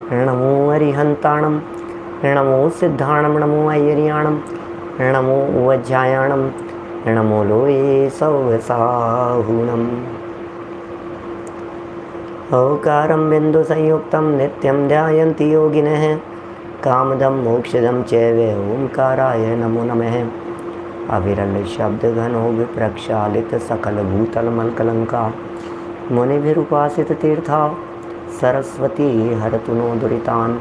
नमो अरिहंताणं नमो सिद्धाणं नमो ऐर्याणं नमो वज्रायाणं नमो लोये सौसाहुणम् औकारं बिन्दुसंयुक्तं नित्यं ध्यायन्ति योगिनः कामदं मोक्षदं चैव ओंकाराय नमो नमः। अविरल शब्दघनो विप्रक्षालित सकलभूतलमलकलंका मुनिभिरुपासित तीर्था सरस्वती हरतु नो दुरितान्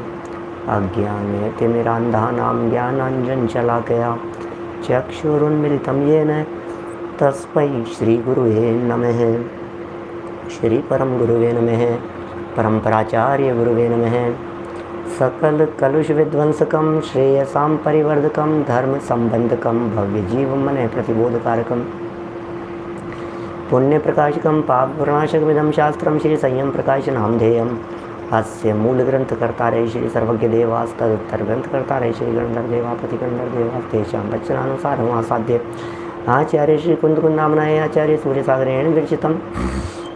अज्ञानतिमिरान्धानां ज्ञानाञ्जनशलाकया चक्षुरुन्मिलितं येन तस्मै श्रीगुरुवे नमः। श्री परम गुरुवे नमः। परम्पराचार्य गुरुवे नमः। सकल कलुष विध्वंसकं श्रेयसां परिवर्धकं धर्म संबंधकं भव्य जीवं मन प्रतिबोधकारकं पुण्य प्रकाशकं पाप प्रणाशकमिदं शास्त्रं श्री संयम प्रकाश नामधेयम् अस्य मूल ग्रंथकर्तारे श्री सर्वज्ञ देवास्तदुत्तर ग्रंथकर्तारे श्री गंधर्व देवापति गंधर्व देवास्तेषां वचनानुसारम् आसाद्य आचार्य श्री कुंदकुंदामनाय आचार्य सूर्यसागरेण विरचितं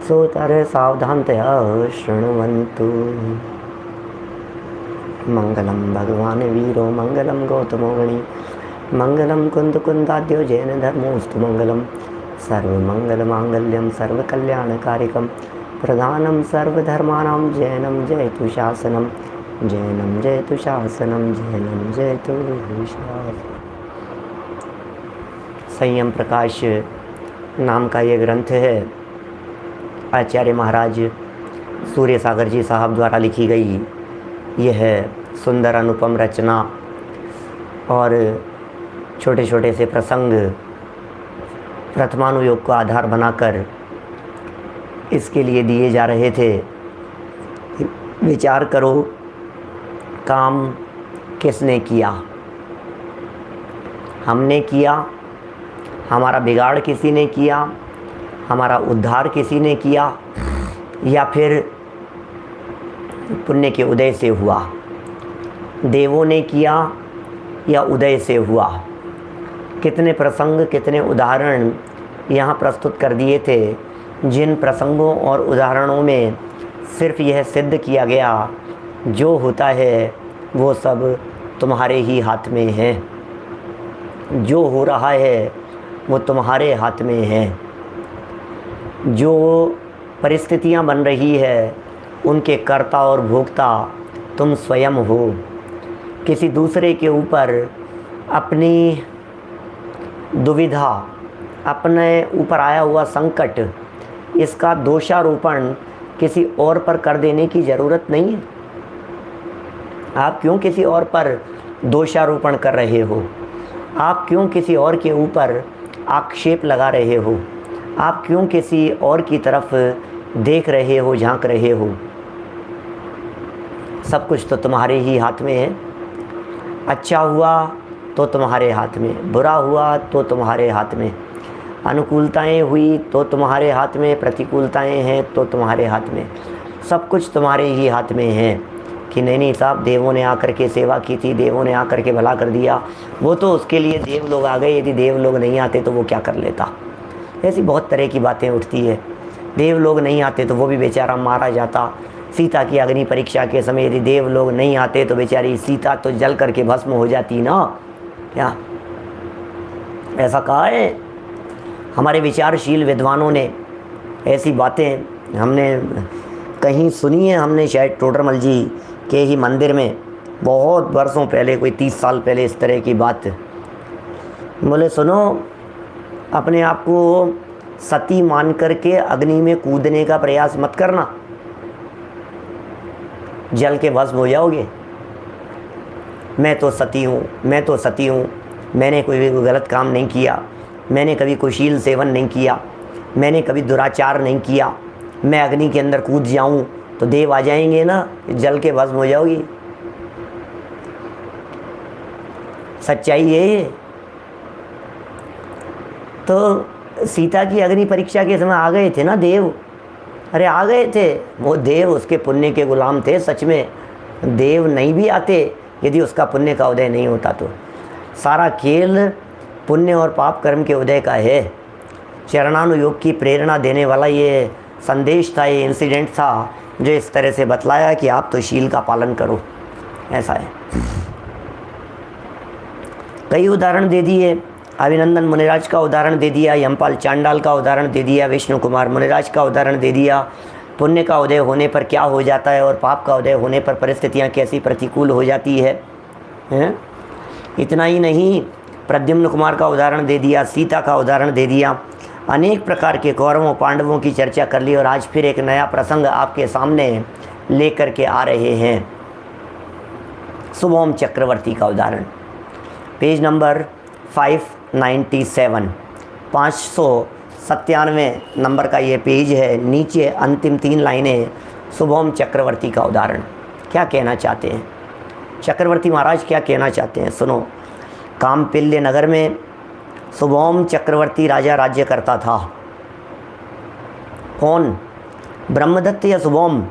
सोतारे सावधानतया शृण्वन्तु। मंगलम भगवान वीरो मंगलम गौतमो गणी मंगलम कुंदकुंदाद्यो जैन धर्मोस्तु मंगलम सर्वमंगलमांगल्यम सर्वकल्याणकारिकं प्रधानं सर्वधर्माणां जैनं जयतु शासनं जैनं जयतु शासनं जैनं जयतु शासनं। संयम प्रकाश नाम का ये ग्रंथ है आचार्य महाराज सूर्य सागर जी साहब द्वारा लिखी गई यह सुंदर अनुपम रचना और छोटे छोटे से प्रसंग प्रथमानुयोग को आधार बनाकर इसके लिए दिए जा रहे थे। विचार करो, काम किसने किया? हमने किया, हमारा बिगाड़ किसी ने किया, हमारा उद्धार किसी ने किया, या फिर पुण्य के उदय से हुआ? देवों ने किया या उदय से हुआ? कितने प्रसंग, कितने उदाहरण यहाँ प्रस्तुत कर दिए थे, जिन प्रसंगों और उदाहरणों में सिर्फ यह सिद्ध किया गया जो होता है वो सब तुम्हारे ही हाथ में है, जो हो रहा है वो तुम्हारे हाथ में है, जो परिस्थितियाँ बन रही है उनके कर्ता और भोक्ता तुम स्वयं हो। किसी दूसरे के ऊपर अपनी दुविधा, अपने ऊपर आया हुआ संकट, इसका दोषारोपण किसी और पर कर देने की ज़रूरत नहीं है। आप क्यों किसी और पर दोषारोपण कर रहे हो? आप क्यों किसी और के ऊपर आक्षेप लगा रहे हो? आप क्यों किसी और की तरफ देख रहे हो, झांक रहे हो? सब कुछ तो तुम्हारे ही हाथ में है। अच्छा हुआ तो तुम्हारे हाथ में, बुरा हुआ तो तुम्हारे हाथ में, अनुकूलताएं हुई तो तुम्हारे हाथ में, प्रतिकूलताएं हैं तो तुम्हारे हाथ में। सब कुछ तुम्हारे ही हाथ में है। कि नहीं साहब, देवों ने आकर के सेवा की थी, देवों ने आकर के भला कर दिया, वो तो उसके लिए देव लोग आ गए, यदि देव लोग नहीं आते तो वो क्या कर लेता। ऐसी बहुत तरह की बातें उठती है। देव लोग नहीं आते तो वो भी बेचारा मारा जाता। सीता की अग्नि परीक्षा के समय यदि देव लोग नहीं आते तो बेचारी सीता तो जल करके भस्म हो जाती ना। क्या ऐसा कहा है? हमारे विचारशील विद्वानों ने ऐसी बातें हमने कहीं सुनी है। हमने शायद टोडरमल जी के ही मंदिर में बहुत वर्षों पहले, कोई 30 साल पहले इस तरह की बात बोले, सुनो, अपने आप को सती मान करके अग्नि में कूदने का प्रयास मत करना, जल के भस्म हो जाओगे। मैं तो सती हूँ, मैं तो सती हूँ, मैंने कोई गलत काम नहीं किया, मैंने कभी कुशील सेवन नहीं किया, मैंने कभी दुराचार नहीं किया, मैं अग्नि के अंदर कूद जाऊँ तो देव आ जाएंगे ना, जल के भस्म हो जाओगी। सच्चाई है ये। तो सीता की अग्नि परीक्षा के समय आ गए थे ना देव। अरे आ गए थे, वो देव उसके पुण्य के गुलाम थे। सच में देव नहीं भी आते यदि उसका पुण्य का उदय नहीं होता तो। सारा खेल पुण्य और पाप कर्म के उदय का है। चरणानुयोग की प्रेरणा देने वाला ये संदेश था, ये इंसिडेंट था जो इस तरह से बतलाया कि आप तो शील का पालन करो, ऐसा है। कई उदाहरण दे दिए, अभिनंदन मुनिराज का उदाहरण दे दिया, यमपाल चांडाल का उदाहरण दे दिया, विष्णु कुमार मुनिराज का उदाहरण दे दिया, पुण्य का उदय होने पर क्या हो जाता है और पाप का उदय होने पर परिस्थितियाँ कैसी प्रतिकूल हो जाती है, हैं? इतना ही नहीं, प्रद्युम्न कुमार का उदाहरण दे दिया, सीता का उदाहरण दे दिया, अनेक प्रकार के कौरवों पांडवों की चर्चा कर ली और आज फिर एक नया प्रसंग आपके सामने लेकर के आ रहे हैं। शुभम चक्रवर्ती का उदाहरण, पेज नंबर 597, 597 नंबर का ये पेज है, नीचे अंतिम 3 लाइनें, शुभम चक्रवर्ती का उदाहरण। क्या कहना चाहते हैं चक्रवर्ती महाराज, क्या कहना चाहते हैं? सुनो। कामपिल्य नगर में शुभम चक्रवर्ती राजा राज्य करता था। कौन? ब्रह्मदत्त या शुभम?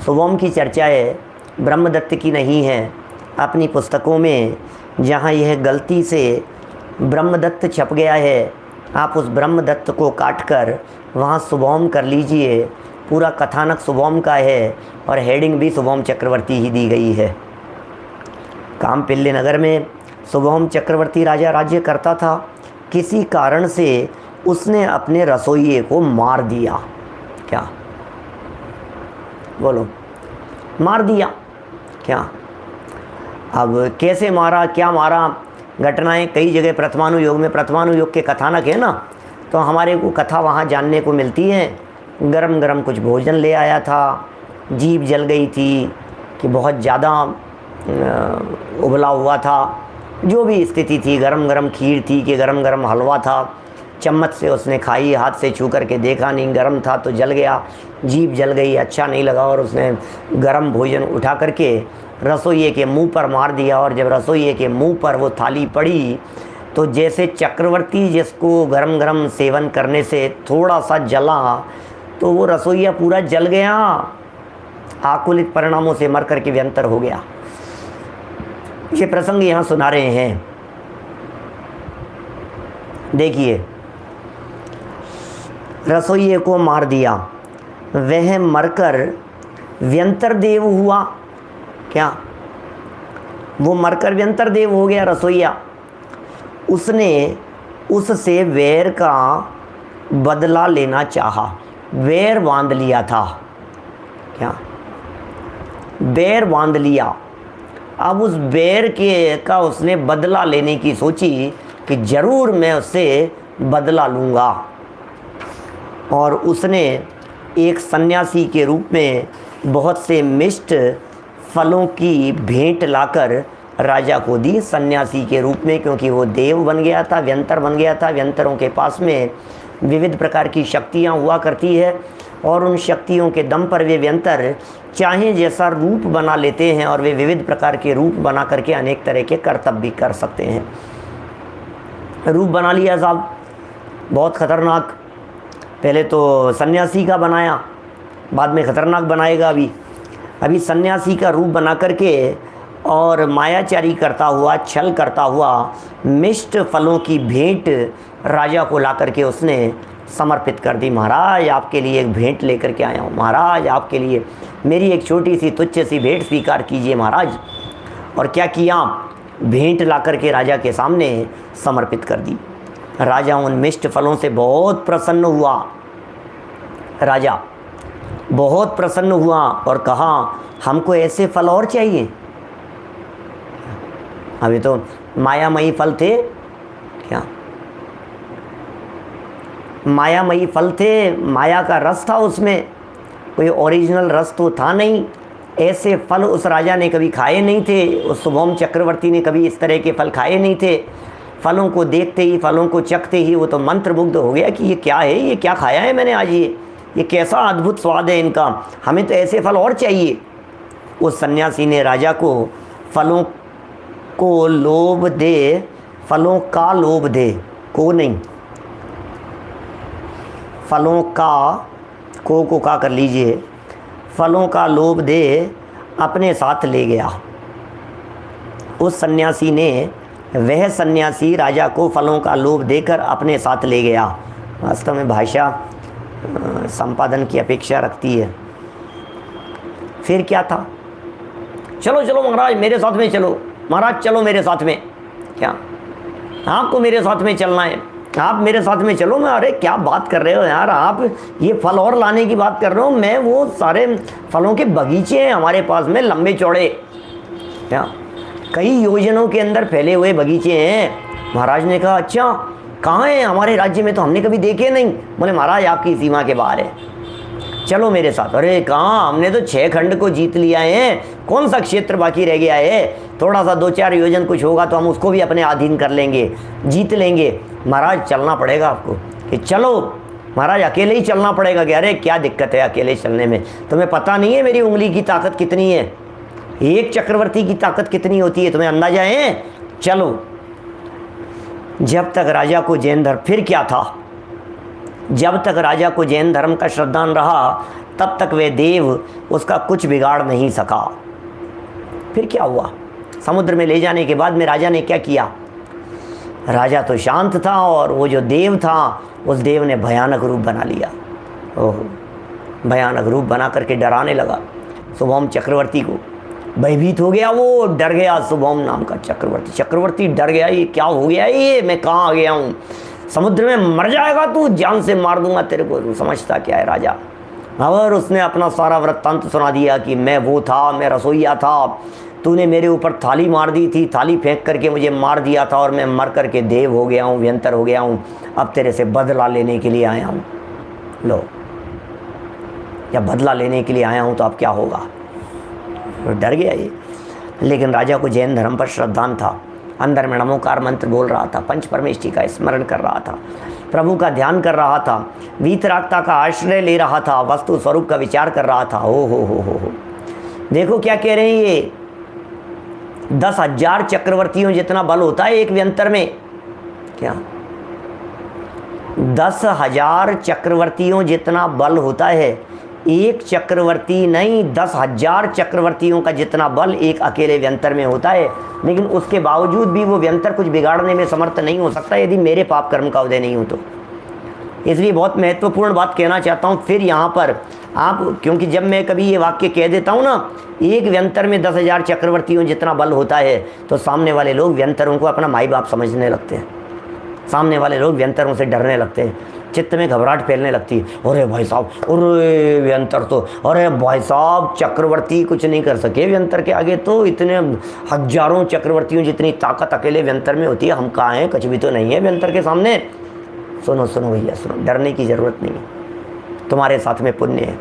शुभम की चर्चा है, ब्रह्मदत्त की नहीं है। अपनी पुस्तकों में जहाँ यह गलती से ब्रह्मदत्त छप गया है, आप उस ब्रह्मदत्त को काटकर वहाँ शुभम कर लीजिए। पूरा कथानक शुभम का है और हेडिंग भी शुभम चक्रवर्ती ही दी गई है। कामपिल्य नगर में शुभम चक्रवर्ती राजा राज्य करता था। किसी कारण से उसने अपने रसोइये को मार दिया। क्या? बोलो, मार दिया क्या? अब कैसे मारा, क्या मारा, घटनाएं कई जगह प्रथमानुयोग में, प्रथमानुयोग के कथानक है ना, तो हमारे को कथा वहाँ जानने को मिलती है। गरम गरम कुछ भोजन ले आया था, जीभ जल गई थी कि बहुत ज़्यादा उबला हुआ था, जो भी स्थिति थी, गरम गरम खीर थी कि गरम गरम हलवा था, चम्मच से उसने खाई, हाथ से छू करके देखा नहीं, गरम था तो जल गया, जीभ जल गई, अच्छा नहीं लगा और उसने गरम भोजन उठा करके रसोइये के मुंह पर मार दिया। और जब रसोइये के मुंह पर वो थाली पड़ी तो जैसे चक्रवर्ती जिसको गरम गरम सेवन करने से थोड़ा सा जला, तो वो रसोइया पूरा जल गया, आकुलित परिणामों से मर करके व्यंतर हो गया। ये प्रसंग यहाँ सुना रहे हैं। देखिए, रसोइये को मार दिया, वह मरकर व्यंतर देव हुआ। क्या? वो मरकर व्यंतर देव हो गया रसोइया। उसने उससे वैर का बदला लेना चाहा, वैर बांध लिया था। क्या? बैर बांध लिया। अब उस बैर के का उसने बदला लेने की सोची कि ज़रूर मैं उससे बदला लूँगा। और उसने एक सन्यासी के रूप में बहुत से मिष्ट फलों की भेंट लाकर राजा को दी, सन्यासी के रूप में, क्योंकि वो देव बन गया था, व्यंतर बन गया था। व्यंतरों के पास में विविध प्रकार की शक्तियाँ हुआ करती है और उन शक्तियों के दम पर वे व्यंतर चाहे जैसा रूप बना लेते हैं और वे विविध प्रकार के रूप बना करके अनेक तरह के कर्तव्य भी कर सकते हैं। रूप बना लिया साहब, बहुत खतरनाक। पहले तो सन्यासी का बनाया, बाद में खतरनाक बनाएगा। अभी सन्यासी का रूप बना करके और मायाचारी करता हुआ, छल करता हुआ मिष्ट फलों की भेंट राजा को ला करके उसने समर्पित कर दी। महाराज आपके लिए एक भेंट लेकर के आया हूँ, महाराज आपके लिए मेरी एक छोटी सी तुच्छ सी भेंट स्वीकार कीजिए महाराज। और क्या किया? भेंट ला करके राजा के सामने समर्पित कर दी। राजा उन मिष्ट फलों से बहुत प्रसन्न हुआ। राजा बहुत प्रसन्न हुआ और कहा हमको ऐसे फल और चाहिए। अभी तो मायामयी फल थे। क्या? मायामयी फल थे, माया का रस था उसमें, कोई ओरिजिनल रस तो था नहीं। ऐसे फल उस राजा ने कभी खाए नहीं थे, उस शुभम चक्रवर्ती ने कभी इस तरह के फल खाए नहीं थे। फलों को देखते ही, फलों को चखते ही वो तो मंत्रमुग्ध हो गया कि ये क्या है, ये क्या खाया है मैंने आज, ये कैसा अद्भुत स्वाद है इनका, हमें तो ऐसे फल और चाहिए। उस सन्यासी ने राजा को फलों को लोभ दे, फलों का लोभ दे, को नहीं, फलों का, को का कर लीजिए, फलों का लोभ दे अपने साथ ले गया। उस सन्यासी ने, वह सन्यासी राजा को फलों का लोभ देकर अपने साथ ले गया। वास्तव में भाषा संपादन की अपेक्षा रखती है। फिर क्या था, चलो चलो महाराज मेरे साथ में चलो, महाराज चलो मेरे साथ में, क्या आपको मेरे साथ में चलना है, आप मेरे साथ में चलो। मैं, अरे क्या बात कर रहे हो यार आप, ये फल और लाने की बात कर रहे हो, मैं वो सारे फलों के बगीचे हैं हमारे पास में लंबे चौड़े, क्या कई योजनों के अंदर फैले हुए बगीचे हैं। महाराज ने कहा अच्छा कहाँ हैं, हमारे राज्य में तो हमने कभी देखे नहीं। बोले महाराज आपकी सीमा के बाहर है, चलो मेरे साथ। अरे कहाँ, हमने तो 6 खंड को जीत लिया है, कौन सा क्षेत्र बाकी रह गया है, थोड़ा सा 2-4 योजन कुछ होगा तो हम उसको भी अपने अधीन कर लेंगे, जीत लेंगे। महाराज चलना पड़ेगा आपको, कि चलो महाराज अकेले ही चलना पड़ेगा। कि अरे क्या दिक्कत है अकेले चलने में, तुम्हें पता नहीं है मेरी उंगली की ताकत कितनी है, एक चक्रवर्ती की ताकत कितनी होती है, तुम्हें अंदाजा है, चलो। जब तक राजा को जैन धर्म, फिर क्या था, जब तक राजा को जैन धर्म का श्रद्धान रहा तब तक वे देव उसका कुछ बिगाड़ नहीं सका। फिर क्या हुआ, समुद्र में ले जाने के बाद में राजा ने क्या किया, राजा तो शांत था और वो जो देव था उस देव ने भयानक रूप बना लिया। ओह, भयानक रूप बना करके डराने लगा शुभम चक्रवर्ती को, भयभीत हो गया, वो डर गया शुभम नाम का चक्रवर्ती डर गया, ये क्या हो गया, ये मैं कहाँ आ गया हूँ, समुद्र में मर जाएगा तू, जान से मार दूंगा तेरे को, तू समझता क्या है राजा। और उसने अपना सारा वृत्तांत सुना दिया कि मैं वो था, मैं रसोईया था, तूने मेरे ऊपर थाली मार दी थी, थाली फेंक करके मुझे मार दिया था और मैं मर करके देव हो गया हूँ, व्यंतर हो गया हूँ, अब तेरे से बदला लेने के लिए आया हूँ। लो, जब बदला लेने के लिए आया हूँ तो अब क्या होगा, डर गया ये। लेकिन राजा को जैन धर्म पर श्रद्धान था, अंदर में नमोकार मंत्र बोल रहा था, पंच परमेष्टि का स्मरण कर रहा था, प्रभु का ध्यान कर रहा था, वीतरागता का आश्रय ले रहा था, वस्तु स्वरूप का विचार कर रहा था। ओ हो। देखो क्या कह रहे हैं ये, 10,000 चक्रवर्तियों जितना बल होता है एक व्यंतर में, क्या 10,000 चक्रवर्तियों जितना बल होता है, एक चक्रवर्ती नहीं 10,000 चक्रवर्तियों का जितना बल एक अकेले व्यंतर में होता है। लेकिन उसके बावजूद भी वो व्यंतर कुछ बिगाड़ने में समर्थ नहीं हो सकता यदि मेरे पाप कर्म का उदय नहीं हो तो। इसलिए बहुत महत्वपूर्ण बात कहना चाहता हूँ फिर यहाँ पर आप, क्योंकि जब मैं कभी ये वाक्य कह देता हूँ ना, एक व्यंतर में 10,000 चक्रवर्तियों जितना बल होता है, तो सामने वाले लोग व्यंतरों को अपना माई बाप समझने लगते हैं, सामने वाले लोग व्यंतरों से डरने लगते हैं, चित्त में घबराहट फैलने लगती है। अरे भाई साहब, अरे व्यंतर तो, अरे भाई साहब चक्रवर्ती कुछ नहीं कर सके व्यंतर के आगे, तो इतने हजारों चक्रवर्तियों जितनी ताकत अकेले व्यंतर में होती है, हम कहाँ हैं, कुछ भी तो नहीं है व्यंतर के सामने। सुनो सुनो भैया सुनो, डरने की ज़रूरत नहीं है, तुम्हारे साथ में पुण्य है,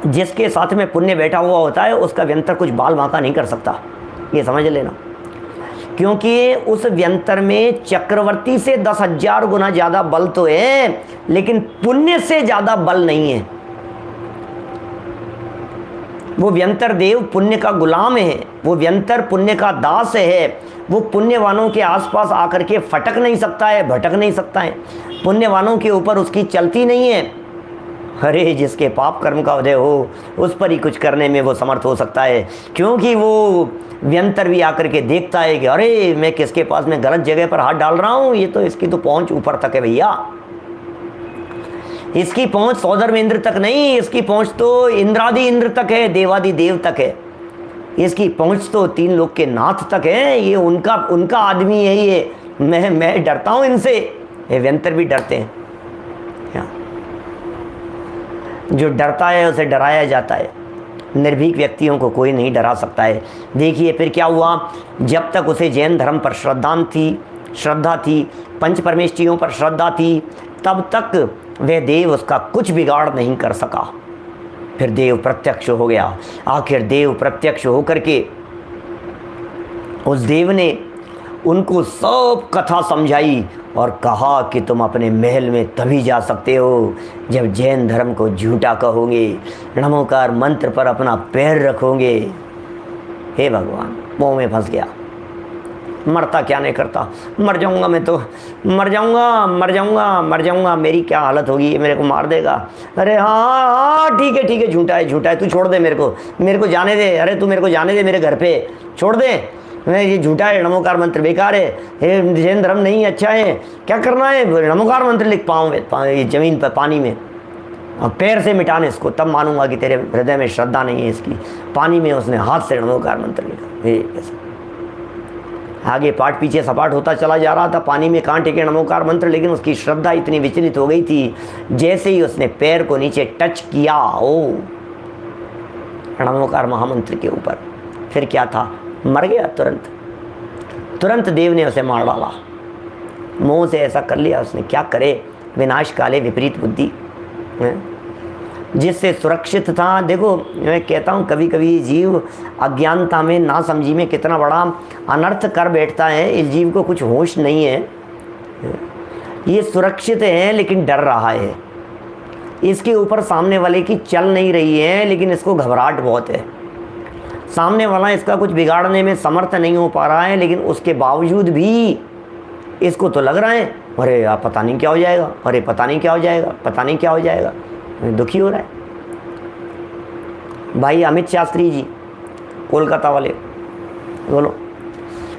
जिसके साथ में पुण्य बैठा हुआ होता है उसका व्यंतर कुछ बाल बांका नहीं कर सकता, ये समझ लेना। क्योंकि उस व्यंतर में चक्रवर्ती से 10,000 गुना ज़्यादा बल तो है, लेकिन पुण्य से ज़्यादा बल नहीं है। वो व्यंतर देव पुण्य का गुलाम है, वो व्यंतर पुण्य का दास है, वो पुण्यवानों के आसपास आकर के फटक नहीं सकता है, भटक नहीं सकता है, पुण्यवानों के ऊपर उसकी चलती नहीं है। अरे जिसके पाप कर्म का उदय हो उस पर ही कुछ करने में वो समर्थ हो सकता है, क्योंकि वो व्यंतर भी आकर के देखता है कि अरे मैं किसके पास में गलत जगह पर हाथ डाल रहा हूँ, ये तो इसकी तो पहुँच ऊपर तक है भैया, इसकी पहुँच सौदर में इंद्र तक नहीं, इसकी पहुँच तो इंद्रादि इंद्र तक है, देवादि देव तक है, इसकी पहुँच तो 3 लोक के नाथ तक है, ये उनका आदमी है ये, मैं डरता हूँ इनसे, ये व्यंतर भी डरते हैं। जो डरता है उसे डराया जाता है, निर्भीक व्यक्तियों को कोई नहीं डरा सकता है। देखिए फिर क्या हुआ, जब तक उसे जैन धर्म पर श्रद्धा थी, पंच परमेष्टियों पर श्रद्धा थी, तब तक वह देव उसका कुछ बिगाड़ नहीं कर सका। फिर देव प्रत्यक्ष हो गया। आखिर देव प्रत्यक्ष होकर के उस देव ने उनको सब कथा समझाई और कहा कि तुम अपने महल में तभी जा सकते हो जब जैन धर्म को झूठा कहोगे, नमोकार मंत्र पर अपना पैर रखोगे। हे भगवान, मुँह में फंस गया, मरता क्या नहीं करता, मर जाऊंगा मैं तो, मर जाऊंगा, मेरी क्या हालत होगी, मेरे को मार देगा। अरे हाँ ठीक है, झूठा है, तू छोड़ दे, मेरे को जाने दे, अरे तू मेरे को जाने दे, मेरे घर पे छोड़ दे, मैं ये झूठा है, नमोकार मंत्र बेकार है, ये जैन धर्म नहीं अच्छा है, क्या करना है, नमोकार मंत्र लिख पाऊँ ये ज़मीन पर पानी में। और पैर से मिटाने इसको, तब मानूंगा कि तेरे हृदय में श्रद्धा नहीं है इसकी। पानी में उसने हाथ से नमोकार मंत्र लिखा। ऐसा आगे पाठ पीछे सपाट होता चला जा रहा था, पानी में कहाँ टिके नमोकार मंत्र, लेकिन उसकी श्रद्धा इतनी विचलित हो गई थी, जैसे ही उसने पैर को नीचे टच किया ओ नमोकार महामंत्र के ऊपर, फिर क्या था, मर गया तुरंत। तुरंत देव ने उसे मार डाला, मोह से ऐसा कर लिया उसने। क्या करे, विनाश काले विपरीत बुद्धि। जिससे सुरक्षित था, देखो मैं कहता हूँ कभी कभी जीव अज्ञानता में, ना समझी में कितना बड़ा अनर्थ कर बैठता है। इस जीव को कुछ होश नहीं है, ये सुरक्षित है लेकिन डर रहा है। इसके ऊपर सामने वाले की चल नहीं रही है, लेकिन इसको घबराहट बहुत है। सामने वाला इसका कुछ बिगाड़ने में समर्थ नहीं हो पा रहा है, लेकिन उसके बावजूद भी इसको तो लग रहा है अरे यार पता नहीं क्या हो जाएगा, अरे पता नहीं क्या हो जाएगा, पता नहीं क्या हो जाएगा, दुखी हो रहा है। भाई अमित शास्त्री जी कोलकाता वाले, बोलो,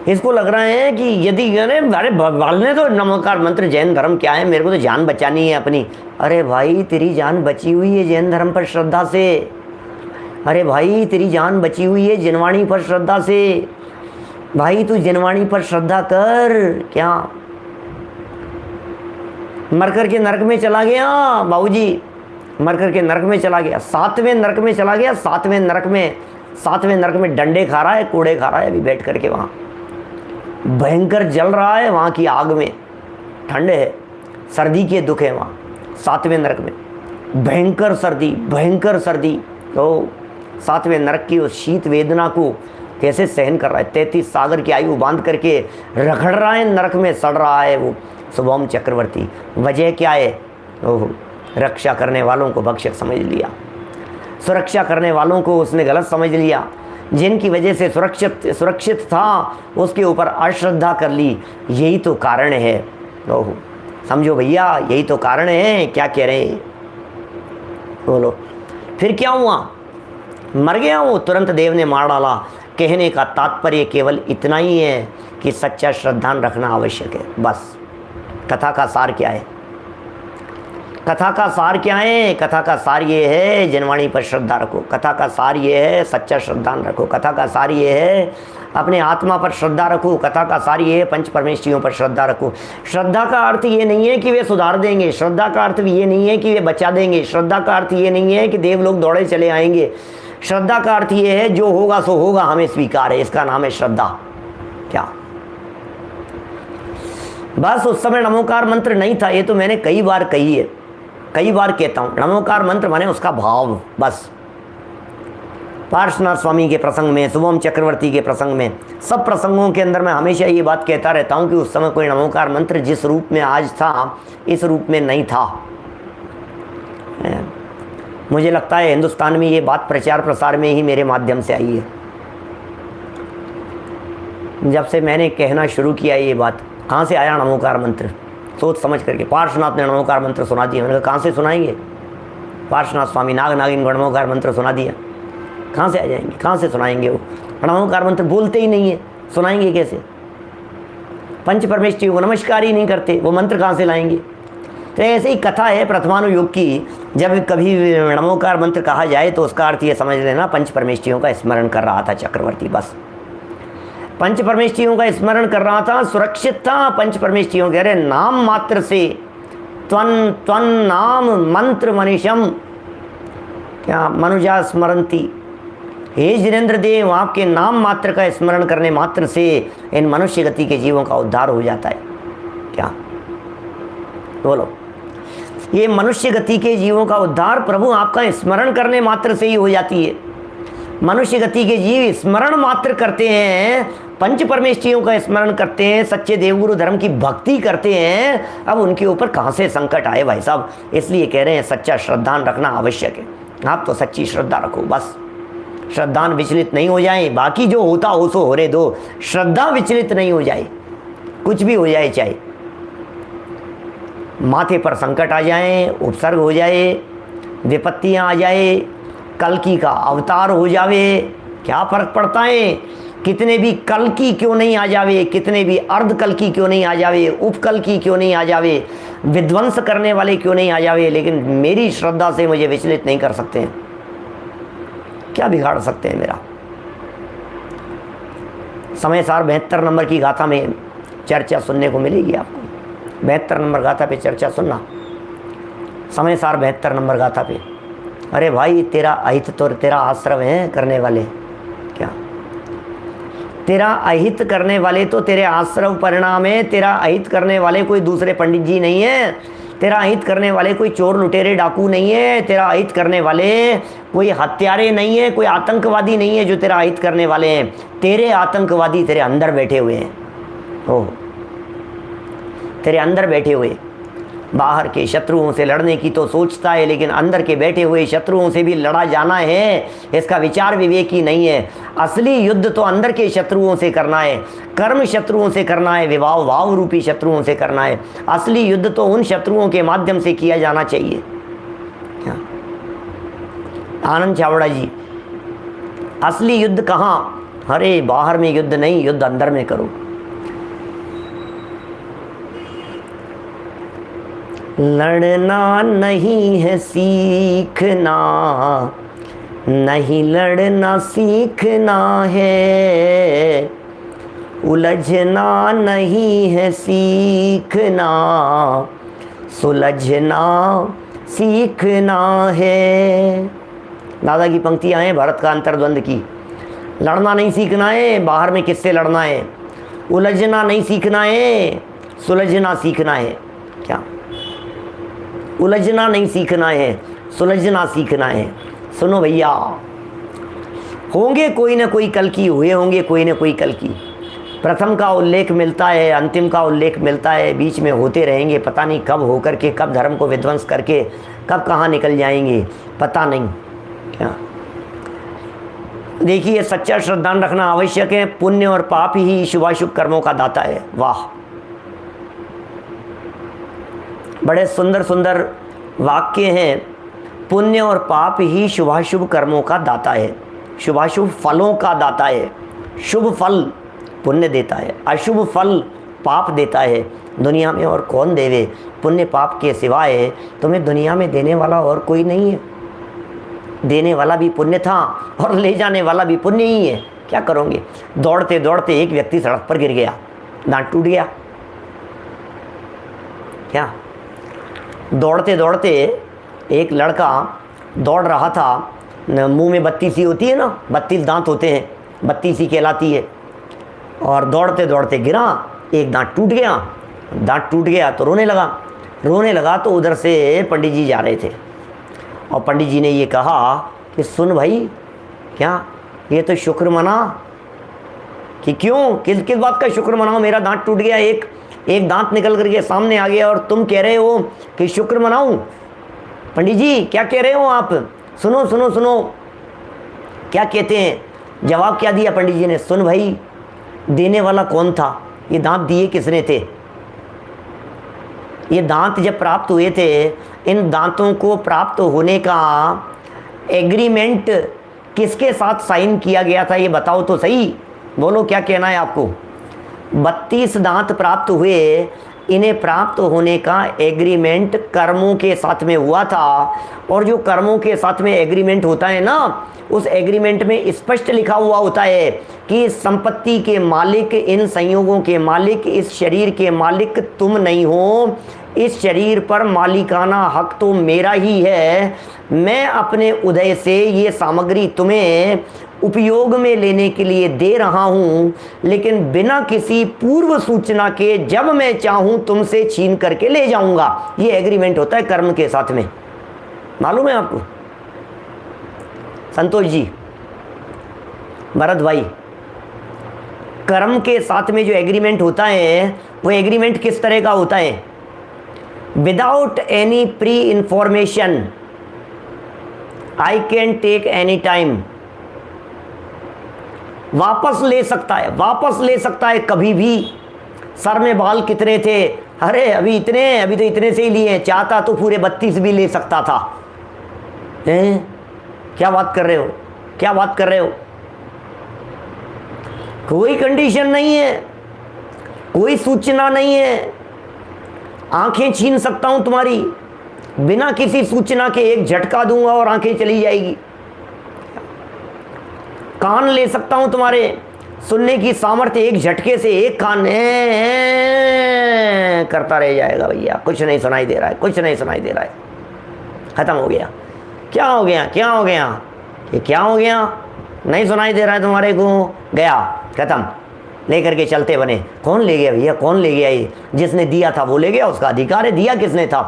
इसको लग रहा है कि यदि अरे बोलने तो नमोकार मंत्र जैन धर्म क्या है, मेरे को तो जान बचानी है अपनी। अरे भाई तेरी जान बची हुई है जैन धर्म पर श्रद्धा से। अरे भाई तेरी जान बची हुई है जिनवाणी पर श्रद्धा से। भाई तू जिनवाणी पर श्रद्धा कर। क्या मर कर के नरक में चला गया बाबूजी, मर कर के नरक में चला गया, 7वें नरक में चला गया। 7वें नरक में डंडे खा रहा है, कूड़े खा रहा है अभी बैठ करके, वहाँ भयंकर जल रहा है, वहाँ की आग में, ठंड है, सर्दी के दुख है वहाँ 7वें नरक में, भयंकर सर्दी। तो 7वें नरक की उस शीत वेदना को कैसे सहन कर रहा है, 33 सागर की आयु बांध करके रखड़ रहा है, नरक में सड़ रहा है वो शुभम चक्रवर्ती। वजह क्या है, ओह रक्षा करने वालों को भक्षक समझ लिया, सुरक्षा करने वालों को उसने गलत समझ लिया, जिनकी वजह से सुरक्षित था उसके ऊपर अश्रद्धा कर ली। यही तो कारण है, ओह समझो भैया, यही तो कारण है। क्या कह रहे हैं, बोलो। फिर क्या हुआ, मर गया वो, तुरंत देव ने मार डाला। कहने का तात्पर्य केवल इतना ही है कि सच्चा श्रद्धान रखना आवश्यक है, बस। कथा का सार क्या है, कथा का सार क्या है, कथा का सार ये है जिनवाणी पर श्रद्धा रखो। कथा का सार ये है सच्चा श्रद्धान रखो। कथा का सार ये है अपने आत्मा पर श्रद्धा रखो। कथा का सार ये है पंच परमेष्ठियों पर श्रद्धा रखो। श्रद्धा का अर्थ ये नहीं है कि वे सुधार देंगे, श्रद्धा का अर्थ ये नहीं है कि वे बचा देंगे, श्रद्धा का अर्थ ये नहीं है कि देव लोग दौड़े चले आएंगे। श्रद्धा का अर्थ ये है जो होगा सो होगा, हमें स्वीकार है, इसका नाम है श्रद्धा। क्या बस उस समय नमोकार मंत्र नहीं था, ये तो मैंने कई बार कही है, कई बार कहता हूँ। नमोकार मंत्र माने उसका भाव, बस। पार्श्वनाथ स्वामी के प्रसंग में, शुभम चक्रवर्ती के प्रसंग में, सब प्रसंगों के अंदर मैं हमेशा ये बात कहता रहता हूँ कि उस समय कोई नमोकार मंत्र जिस रूप में आज था इस रूप में नहीं था। मुझे लगता है हिंदुस्तान में ये बात प्रचार प्रसार में ही मेरे माध्यम से आई है। जब से मैंने कहना शुरू किया ये बात, कहाँ से आया नमोकार मंत्र, सोच समझ करके। पार्श्वनाथ ने नमोकार मंत्र सुना दिया, मैंने कहा कहाँ से सुनाएंगे, पार्श्वनाथ स्वामी नाग नागिन को नमोकार मंत्र सुना दिया, कहाँ से आ जाएंगे, कहाँ से सुनाएंगे। वो नमोकार मंत्र बोलते ही नहीं है, सुनाएंगे कैसे। पंच परमेष्ठियों को नमस्कार ही नहीं करते, वो मंत्र कहाँ से लाएंगे। तो ऐसे ही कथा है प्रथमानुयोग की, जब कभी नमोकार मंत्र कहा जाए तो उसका अर्थ ये समझ लेना पंच परमेष्ठियों का स्मरण कर रहा था चक्रवर्ती, बस। पंच परमेष्ठियों का स्मरण कर रहा था, सुरक्षित था पंच परमेष्ठियों के। अरे नाम मात्र से त्वन त्वन नाम मंत्र मनीषम क्या मनुजा स्मरंती। हे जिनेन्द्र देव, आपके नाम मात्र का स्मरण करने मात्र से इन मनुष्य गति के जीवों का उद्धार हो जाता है। क्या बोलो, ये मनुष्य गति के जीवों का उद्धार प्रभु आपका स्मरण करने मात्र से ही हो जाती है। मनुष्य गति के जीव स्मरण मात्र करते हैं, पंच परमेष्ठियों का स्मरण करते हैं, सच्चे देवगुरु धर्म की भक्ति करते हैं, अब उनके ऊपर कहाँ से संकट आए भाई साहब। इसलिए कह रहे हैं सच्चा श्रद्धान रखना आवश्यक है। आप तो सच्ची श्रद्धा रखो, बस। श्रद्धान विचलित नहीं हो जाए, बाकी जो होता हो सो हो रे दो, श्रद्धा विचलित नहीं हो जाए। कुछ भी हो जाए, चाहे माथे पर संकट आ जाए, उपसर्ग हो जाए, विपत्तियां आ जाए, कल्कि का अवतार हो जावे, क्या फर्क पड़ता है। कितने भी कल की क्यों नहीं आ जावे, कितने भी अर्ध कल की क्यों नहीं आ जावे, उपकल की क्यों नहीं आ जावे, विध्वंस करने वाले क्यों नहीं आ जावे, लेकिन मेरी श्रद्धा से मुझे विचलित नहीं कर सकते हैं। क्या बिगाड़ सकते हैं मेरा? समय सार 72 नंबर की गाथा में चर्चा सुनने को मिलेगी आपको। 72 नंबर गाथा पे चर्चा सुनना, समय सार 72 नंबर गाथा पे। अरे भाई, तेरा अहित तो तेरा आश्रव है करने वाले, क्या तेरा अहित करने वाले तो तेरे आश्रव परिणाम है। तेरा अहित करने वाले कोई दूसरे पंडित जी नहीं है, तेरा अहित करने वाले कोई चोर लुटेरे डाकू नहीं है, तेरा अहित करने वाले कोई हत्यारे नहीं है, कोई आतंकवादी नहीं है जो तेरा अहित करने वाले हैं। तेरे आतंकवादी तेरे अंदर बैठे हुए हैं, ओह तेरे अंदर बैठे हुए। बाहर के शत्रुओं से लड़ने की तो सोचता है, लेकिन अंदर के बैठे हुए शत्रुओं से भी लड़ा जाना है, इसका विचार विवेक ही नहीं है। असली युद्ध तो अंदर के शत्रुओं से करना है, कर्म शत्रुओं से करना है, विवाह वाव रूपी शत्रुओं से करना है। असली युद्ध तो उन शत्रुओं के माध्यम से किया जाना चाहिए। क्या आनंद छावड़ा जी, असली युद्ध कहाँ? अरे बाहर में युद्ध नहीं, युद्ध अंदर में करो। लड़ना नहीं है सीखना, नहीं लड़ना सीखना है, उलझना नहीं है सीखना, सुलझना सीखना है। दादा की पंक्तियाँ हैं भारत का अंतर्द्वंद की। लड़ना नहीं सीखना है, बाहर में किससे लड़ना है, उलझना नहीं सीखना है, सुलझना सीखना है। क्या उलझना नहीं सीखना है, सुलझना सीखना है। सुनो भैया, होंगे कोई ना कोई कल की, हुए होंगे कोई ना कोई कल की। प्रथम का उल्लेख मिलता है, अंतिम का उल्लेख मिलता है, बीच में होते रहेंगे। पता नहीं कब होकर के, कब धर्म को विध्वंस करके कब कहाँ निकल जाएंगे, पता नहीं। क्या देखिए, सच्चा श्रद्धान रखना आवश्यक है। पुण्य और पाप ही शुभाशुभ कर्मों का दाता है। वाह, बड़े सुंदर सुंदर वाक्य हैं। पुण्य और पाप ही शुभाशुभ कर्मों का दाता है, शुभाशुभ फलों का दाता है। शुभ फल पुण्य देता है, अशुभ फल पाप देता है। दुनिया में और कौन देवे? पुण्य पाप के सिवाय तुम्हें दुनिया में देने वाला और कोई नहीं है। देने वाला भी पुण्य था और ले जाने वाला भी पुण्य ही है। क्या करोगे? दौड़ते दौड़ते एक व्यक्ति सड़क पर गिर गया, दांत टूट गया। क्या दौड़ते दौड़ते एक लड़का दौड़ रहा था, मुंह में बत्ती सी होती है ना, 32 दांत होते हैं, बत्ती सी कहलाती है, और दौड़ते दौड़ते गिरा, एक दांत टूट गया। दांत टूट गया तो रोने लगा तो उधर से पंडित जी जा रहे थे, और पंडित जी ने ये कहा कि सुन भाई, क्या ये तो शुक्र मना। कि क्यों, किस बात का शुक्र मनाओ? मेरा दांत टूट गया, एक दांत निकल करके सामने आ गया और तुम कह रहे हो कि शुक्र मनाऊं? पंडित जी क्या कह रहे हो आप? सुनो सुनो सुनो, क्या कहते हैं। जवाब क्या दिया पंडित जी ने? सुन भाई, देने वाला कौन था? ये दांत दिए किसने थे? ये दांत जब प्राप्त हुए थे, इन दांतों को प्राप्त होने का एग्रीमेंट किसके साथ साइन किया गया था? ये बताओ तो सही, बोलो क्या कहना है आपको। 32 दांत प्राप्त हुए, इन्हें प्राप्त होने का एग्रीमेंट कर्मों के साथ में हुआ था। और जो कर्मों के साथ में एग्रीमेंट होता है ना, उस एग्रीमेंट में स्पष्ट लिखा हुआ होता है कि संपत्ति के मालिक, इन संयोगों के मालिक, इस शरीर के मालिक तुम नहीं हो। इस शरीर पर मालिकाना हक तो मेरा ही है। मैं अपने उदय से ये सामग्री तुम्हें उपयोग में लेने के लिए दे रहा हूँ, लेकिन बिना किसी पूर्व सूचना के जब मैं चाहूँ तुमसे छीन करके ले जाऊँगा। ये एग्रीमेंट होता है कर्म के साथ में, मालूम है आपको? संतोष जी, भरत भाई, कर्म के साथ में जो एग्रीमेंट होता है, वो एग्रीमेंट किस तरह का होता है? Without any pre information I can take any time. वापस ले सकता है कभी भी। सर में बाल कितने थे? अरे अभी तो इतने से ही लिए हैं, चाहता तो पूरे 32 भी ले सकता था। क्या बात कर रहे हो? कोई कंडीशन नहीं है, कोई सूचना नहीं है। आंखें छीन सकता हूं तुम्हारी, बिना किसी सूचना के एक झटका दूंगा और आंखें चली जाएगी। कान ले सकता हूं तुम्हारे, सुनने की सामर्थ्य एक झटके से एक कान करता रह जाएगा भैया, कुछ नहीं सुनाई दे रहा है, कुछ नहीं सुनाई दे रहा है, खत्म हो गया। क्या हो गया, क्या हो गया, ये क्या हो गया, नहीं सुनाई दे रहा है तुम्हारे को, गया, खत्म, लेकर के चलते बने। कौन ले गया भैया, कौन ले गया? ये जिसने दिया था वो ले गया, उसका अधिकार है। दिया किसने था?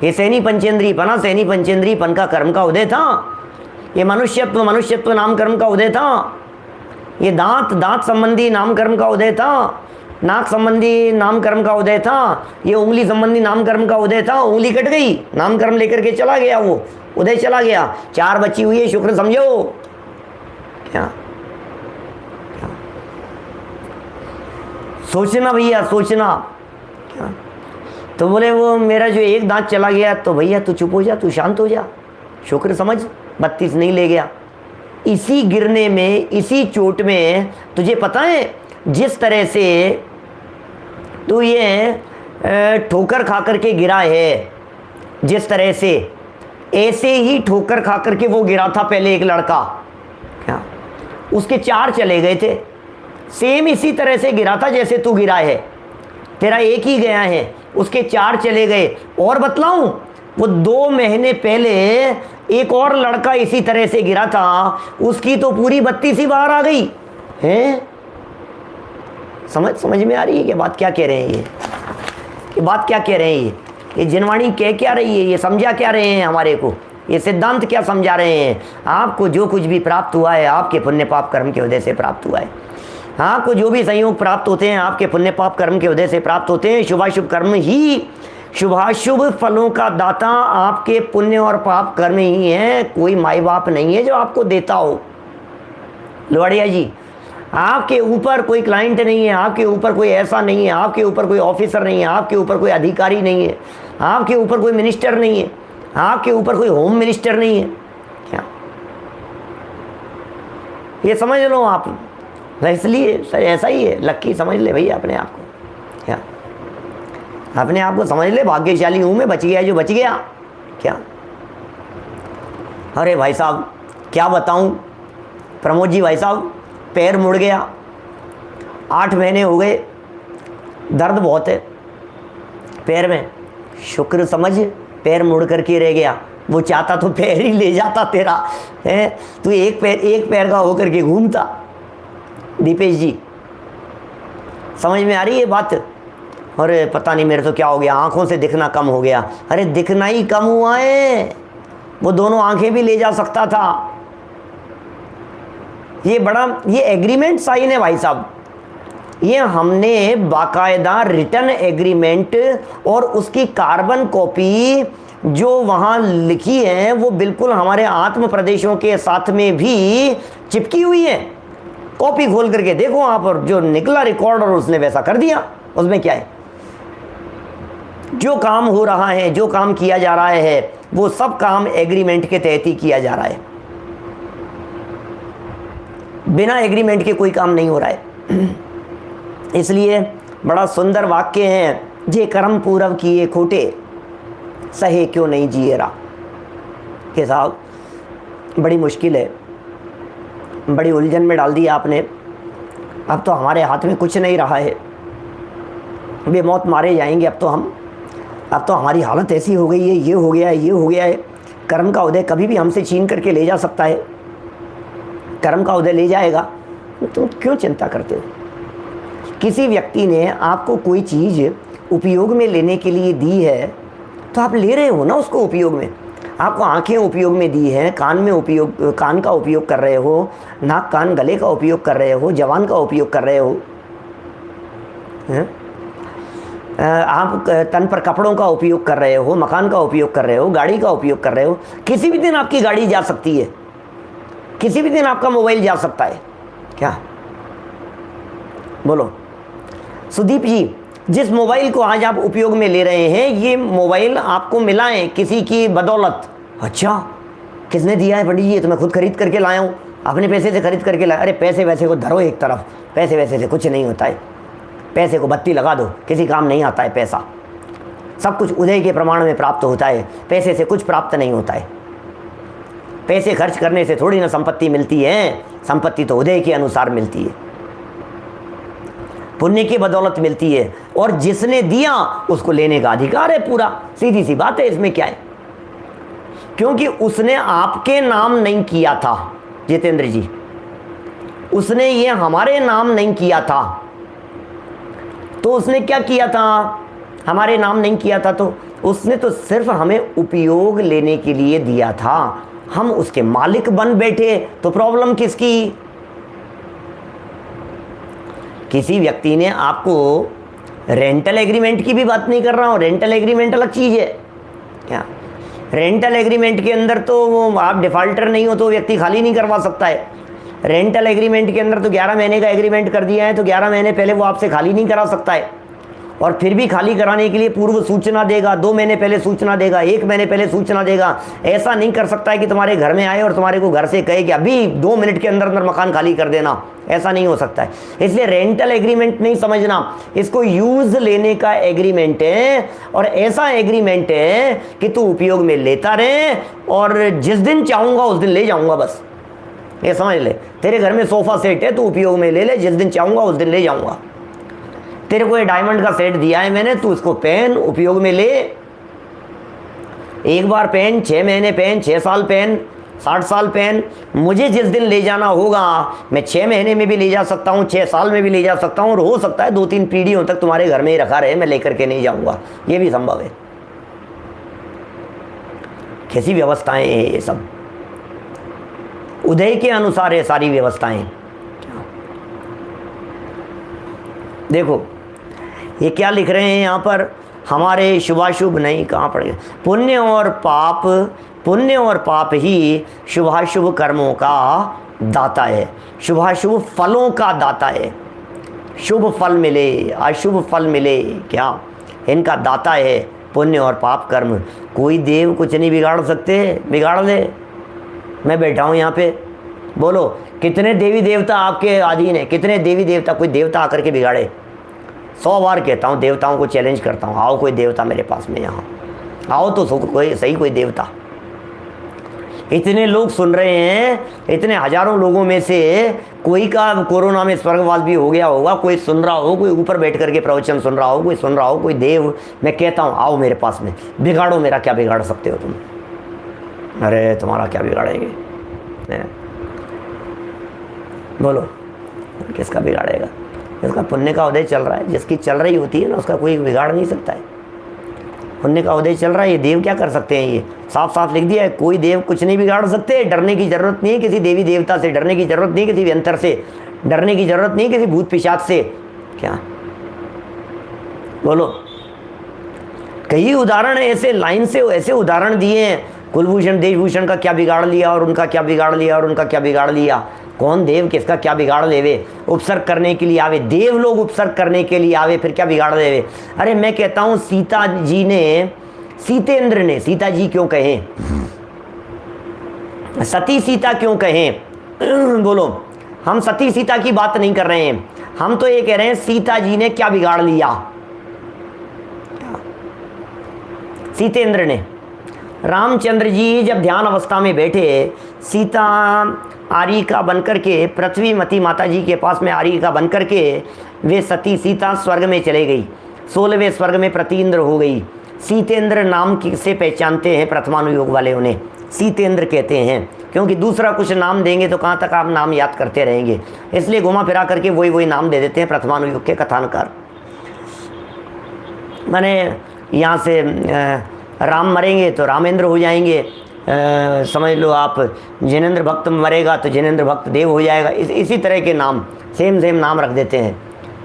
ये सैनी पंचेंद्री पना, सैनी पंचेंद्री पन का कर्म का उदय था। ये मनुष्यत्व, मनुष्यत्व नाम कर्म का उदय था। ये दांत, दांत संबंधी नाम कर्म का उदय था। नाक संबंधी नाम कर्म का उदय था। ये उंगली संबंधी नाम कर्म का उदय था। उंगली कट गई, नाम कर्म लेकर के चला गया, वो उदय चला गया। 4 बची हुई है, शुक्र समझो। क्या क्या सोचना भैया, सोचना। क्या तो बोले वो मेरा जो एक दांत चला गया, तो भैया तू चुप हो जा, तू शांत हो जा, शुक्र समझ, 32 नहीं ले गया। इसी गिरने में, इसी चोट में तुझे पता है जिस तरह से तू ये ठोकर खा करके गिरा है, जिस तरह से, ऐसे ही ठोकर खा करके वो गिरा था पहले एक लड़का। क्या उसके 4 चले गए थे, सेम इसी तरह से गिरा था जैसे तू गिरा है। तेरा एक ही गया है, उसके 4 चले गए। और बतलाऊं, वो 2 महीने पहले एक और लड़का इसी तरह से गिरा था, उसकी तो पूरी 32 ही बाहर आ गई है। समझ में आ रही है कि बात क्या कह रहे हैं? ये बात क्या कह रहे हैं? ये जिनवाणी कह क्या रही है? ये समझा क्या रहे हैं हमारे को? ये सिद्धांत क्या समझा रहे हैं? आपको जो कुछ भी प्राप्त हुआ है आपके पुण्य पाप कर्म के वजह से प्राप्त हुआ है। आपको जो भी संयोग प्राप्त होते हैं आपके पुण्य पाप कर्म के वजह से प्राप्त होते हैं। शुभाशुभ कर्म ही, शुभाशुभ फलों का दाता आपके पुण्य और पाप कर्म ही है। कोई माई बाप नहीं है जो आपको देता हो। लोहाड़िया जी, आपके ऊपर कोई क्लाइंट नहीं है, आपके ऊपर कोई ऐसा नहीं है, आपके ऊपर कोई ऑफिसर नहीं है, आपके ऊपर कोई अधिकारी नहीं है, आपके ऊपर कोई मिनिस्टर नहीं है, आपके ऊपर कोई होम मिनिस्टर नहीं है। क्या ये समझ लो आप, इसलिए ऐसा ही है। लक्की समझ ले भैया अपने आप को। क्या अपने आप को समझ ले, भाग्यशाली हूं मैं, बच गया जो बच गया। क्या अरे भाई साहब क्या बताऊं प्रमोद जी, भाई साहब पैर मुड़ गया, 8 महीने हो गए, दर्द बहुत है पैर में। शुक्र समझ, पैर मुड़ करके रह गया। वो चाहता तो पैर ही ले जाता तेरा, है तू एक पैर का होकर के घूमता। दीपेश जी समझ में आ रही है बात? अरे पता नहीं मेरे तो क्या हो गया, आंखों से दिखना कम हो गया। अरे दिखना ही कम हुआ है, वो दोनों आंखें भी ले जा सकता था। ये एग्रीमेंट साइन है भाई साहब, ये हमने बाकायदा रिटर्न एग्रीमेंट और उसकी कार्बन कॉपी जो वहाँ लिखी है वो बिल्कुल हमारे आत्म प्रदेशों के साथ में भी चिपकी हुई है। कॉपी खोल करके देखो आप, और जो निकला रिकॉर्ड और उसने वैसा कर दिया। उसमें क्या है, जो काम हो रहा है, जो काम किया जा रहा है, वो सब काम एग्रीमेंट के तहत ही किया जा रहा है। बिना एग्रीमेंट के कोई काम नहीं हो रहा है। इसलिए बड़ा सुंदर वाक्य है, जे कर्म पूरव किए खोटे, सहे क्यों नहीं जिए रा। के साहब बड़ी मुश्किल है, बड़ी उलझन में डाल दिया आपने। अब तो हमारे हाथ में कुछ नहीं रहा है, बेमौत मारे जाएंगे अब तो हम। अब तो हमारी हालत ऐसी हो गई है, ये हो गया है, ये हो गया है। कर्म का उदय कभी भी हमसे छीन करके ले जा सकता है। कर्म का उदय ले जाएगा, तुम क्यों चिंता करते हो? किसी व्यक्ति ने आपको कोई चीज़ उपयोग में लेने के लिए दी है तो आप ले रहे हो ना उसको उपयोग में। आपको आंखें उपयोग में दी हैं, कान का उपयोग कर रहे हो, नाक कान गले का उपयोग कर रहे हो, जबान का उपयोग कर रहे हो, आप तन पर कपड़ों का उपयोग कर रहे हो, मकान का उपयोग कर रहे हो, गाड़ी का उपयोग कर रहे हो। किसी भी दिन आपकी गाड़ी जा सकती है, किसी भी दिन आपका मोबाइल जा सकता है। क्या बोलो सुदीप जी, जिस मोबाइल को आज आप उपयोग में ले रहे हैं, ये मोबाइल आपको मिला है किसी की बदौलत। अच्छा किसने दिया है पंडित जी? ये तो मैं खुद खरीद करके लाया हूँ। अपने पैसे से खरीद करके ला, अरे पैसे वैसे को धरो एक तरफ, पैसे वैसे से कुछ नहीं होता है, पैसे को बत्ती लगा दो, किसी काम नहीं आता है पैसा। सब कुछ उदय के प्रमाण में प्राप्त होता है, पैसे से कुछ प्राप्त नहीं होता है। पैसे खर्च करने से थोड़ी ना संपत्ति मिलती है, संपत्ति तो उदय के अनुसार मिलती है, पुण्य की बदौलत मिलती है। और जिसने दिया उसको लेने का अधिकार है पूरा, सीधी सी बात है, इसमें क्या है? क्योंकि उसने आपके नाम नहीं किया था जितेंद्र जी, उसने ये हमारे नाम नहीं किया था। तो उसने क्या किया था? हमारे नाम नहीं किया था, तो उसने तो सिर्फ हमें उपयोग लेने के लिए दिया था, हम उसके मालिक बन बैठे तो प्रॉब्लम किसकी? किसी व्यक्ति ने आपको, रेंटल एग्रीमेंट की भी बात नहीं कर रहा हूं, रेंटल एग्रीमेंट अलग चीज है क्या? रेंटल एग्रीमेंट के अंदर तो वो आप डिफॉल्टर नहीं हो तो व्यक्ति खाली नहीं करवा सकता है। रेंटल एग्रीमेंट के अंदर तो 11 महीने का एग्रीमेंट कर दिया है, तो 11 महीने पहले वो आपसे खाली नहीं करा सकता है, और फिर भी खाली कराने के लिए पूर्व सूचना देगा, 2 महीने पहले सूचना देगा, 1 महीने पहले सूचना देगा। ऐसा नहीं कर सकता है कि तुम्हारे घर में आए और तुम्हारे को घर से कहे कि अभी 2 मिनट के अंदर अंदर मकान खाली कर देना, ऐसा नहीं हो सकता है। इसलिए रेंटल एग्रीमेंट नहीं समझना, इसको यूज लेने का एग्रीमेंट है, और ऐसा एग्रीमेंट है कि तू उपयोग में लेता रहे और जिस दिन चाहूंगा उस दिन ले जाऊंगा, बस ये समझ ले। तेरे घर में सोफा सेट है, तू उपयोग में ले ले, जिस दिन चाहूंगा उस दिन ले जाऊंगा। तेरे को ये डायमंड का सेट दिया है मैंने, तू इसको पहन, उपयोग में ले, एक बार पहन, 6 महीने पहन, 6 साल पहन, 60 साल पहन। मुझे जिस दिन ले जाना होगा मैं 6 महीने में भी ले जा सकता हूँ, 6 साल में भी ले जा सकता हूँ, और हो सकता है 2-3 पीढ़ियों तक तुम्हारे घर में ही रखा रहे, मैं लेकर के नहीं जाऊंगा, ये भी संभव है। कैसी व्यवस्थाएं हैं ये सब? उदय के अनुसार है सारी व्यवस्थाएं। देखो ये क्या लिख रहे हैं यहाँ पर, हमारे शुभाशुभ नहीं, कहाँ पड़ गया? पुण्य और पाप ही शुभाशुभ कर्मों का दाता है, शुभाशुभ फलों का दाता है। शुभ फल मिले अशुभ फल मिले, क्या इनका दाता है पुण्य और पाप कर्म। कोई देव कुछ नहीं बिगाड़ सकते, बिगाड़ दे। मैं बैठा हूँ यहाँ पे, बोलो कितने देवी देवता आपके अधीन है? कितने देवी देवता? कोई देवता आकर के बिगाड़े? 100 बार कहता हूँ, देवताओं को चैलेंज करता हूँ, आओ कोई देवता मेरे पास में, यहाँ आओ तो कोई सही, कोई देवता। इतने लोग सुन रहे हैं, इतने हजारों लोगों में से कोई का कोरोना में स्वर्गवास भी हो गया होगा, कोई सुन रहा हो, कोई ऊपर बैठ करके प्रवचन सुन रहा हो, कोई सुन रहा हो, कोई देव। मैं कहता हूँ आओ मेरे पास में, बिगाड़ो मेरा। क्या बिगाड़ सकते हो तुम? अरे तुम्हारा क्या बिगाड़ेंगे? बोलो किसका बिगाड़ेगा? जिसका पुण्य का उदय चल रहा है, जिसकी चल रही होती है ना, उसका कोई बिगाड़ नहीं सकता है। पुण्य का उदय चल रहा है, ये देव क्या कर सकते हैं? ये साफ साफ लिख दिया है, कोई देव कुछ नहीं बिगाड़ सकते। डरने की जरूरत नहीं है किसी देवी देवता से, डरने की जरूरत नहीं किसी यंत्र से, डरने की जरूरत नहीं किसी भूत पिशाच से। क्या बोलो? कई उदाहरण ऐसे लाइन से ऐसे उदाहरण दिए हैं, कुलभूषण देशभूषण का क्या बिगाड़ लिया और उनका क्या बिगाड़ लिया और उनका क्या बिगाड़ लिया। कौन देव किसका क्या बिगाड़ लेवे? उपसर्ग करने के लिए आवे, देव लोग उपसर्ग करने के लिए आवे, फिर क्या बिगाड़ देवे? अरे मैं कहता हूं सीता जी ने, सीतेंद्र ने, सीता जी क्यों कहें, सती सीता क्यों कहें? बोलो, हम सती सीता की बात नहीं कर रहे हैं, हम तो ये कह रहे हैं सीता जी ने क्या बिगाड़ लिया। सीतेंद्र ने, रामचंद्र जी जब ध्यान अवस्था में बैठे, सीता आरिका बनकर के, पृथ्वी मती माता जी के पास में आरिका बनकर के वे सती सीता स्वर्ग में चले गई, 16वें स्वर्ग में प्रतीन्द्र हो गई। सीतेंद्र नाम से पहचानते हैं प्रथमानुयोग वाले, उन्हें सीतेंद्र कहते हैं, क्योंकि दूसरा कुछ नाम देंगे तो कहाँ तक आप नाम याद करते रहेंगे, इसलिए घुमा फिरा करके वही नाम दे देते हैं प्रथमानुयोग के कथानकार। मैंने यहाँ से राम मरेंगे तो रामेंद्र हो जाएंगे, समझ लो आप, जिनेंद्र भक्त मरेगा तो जिनेंद्र भक्त देव हो जाएगा। इसी तरह के नाम सेम नाम रख देते हैं।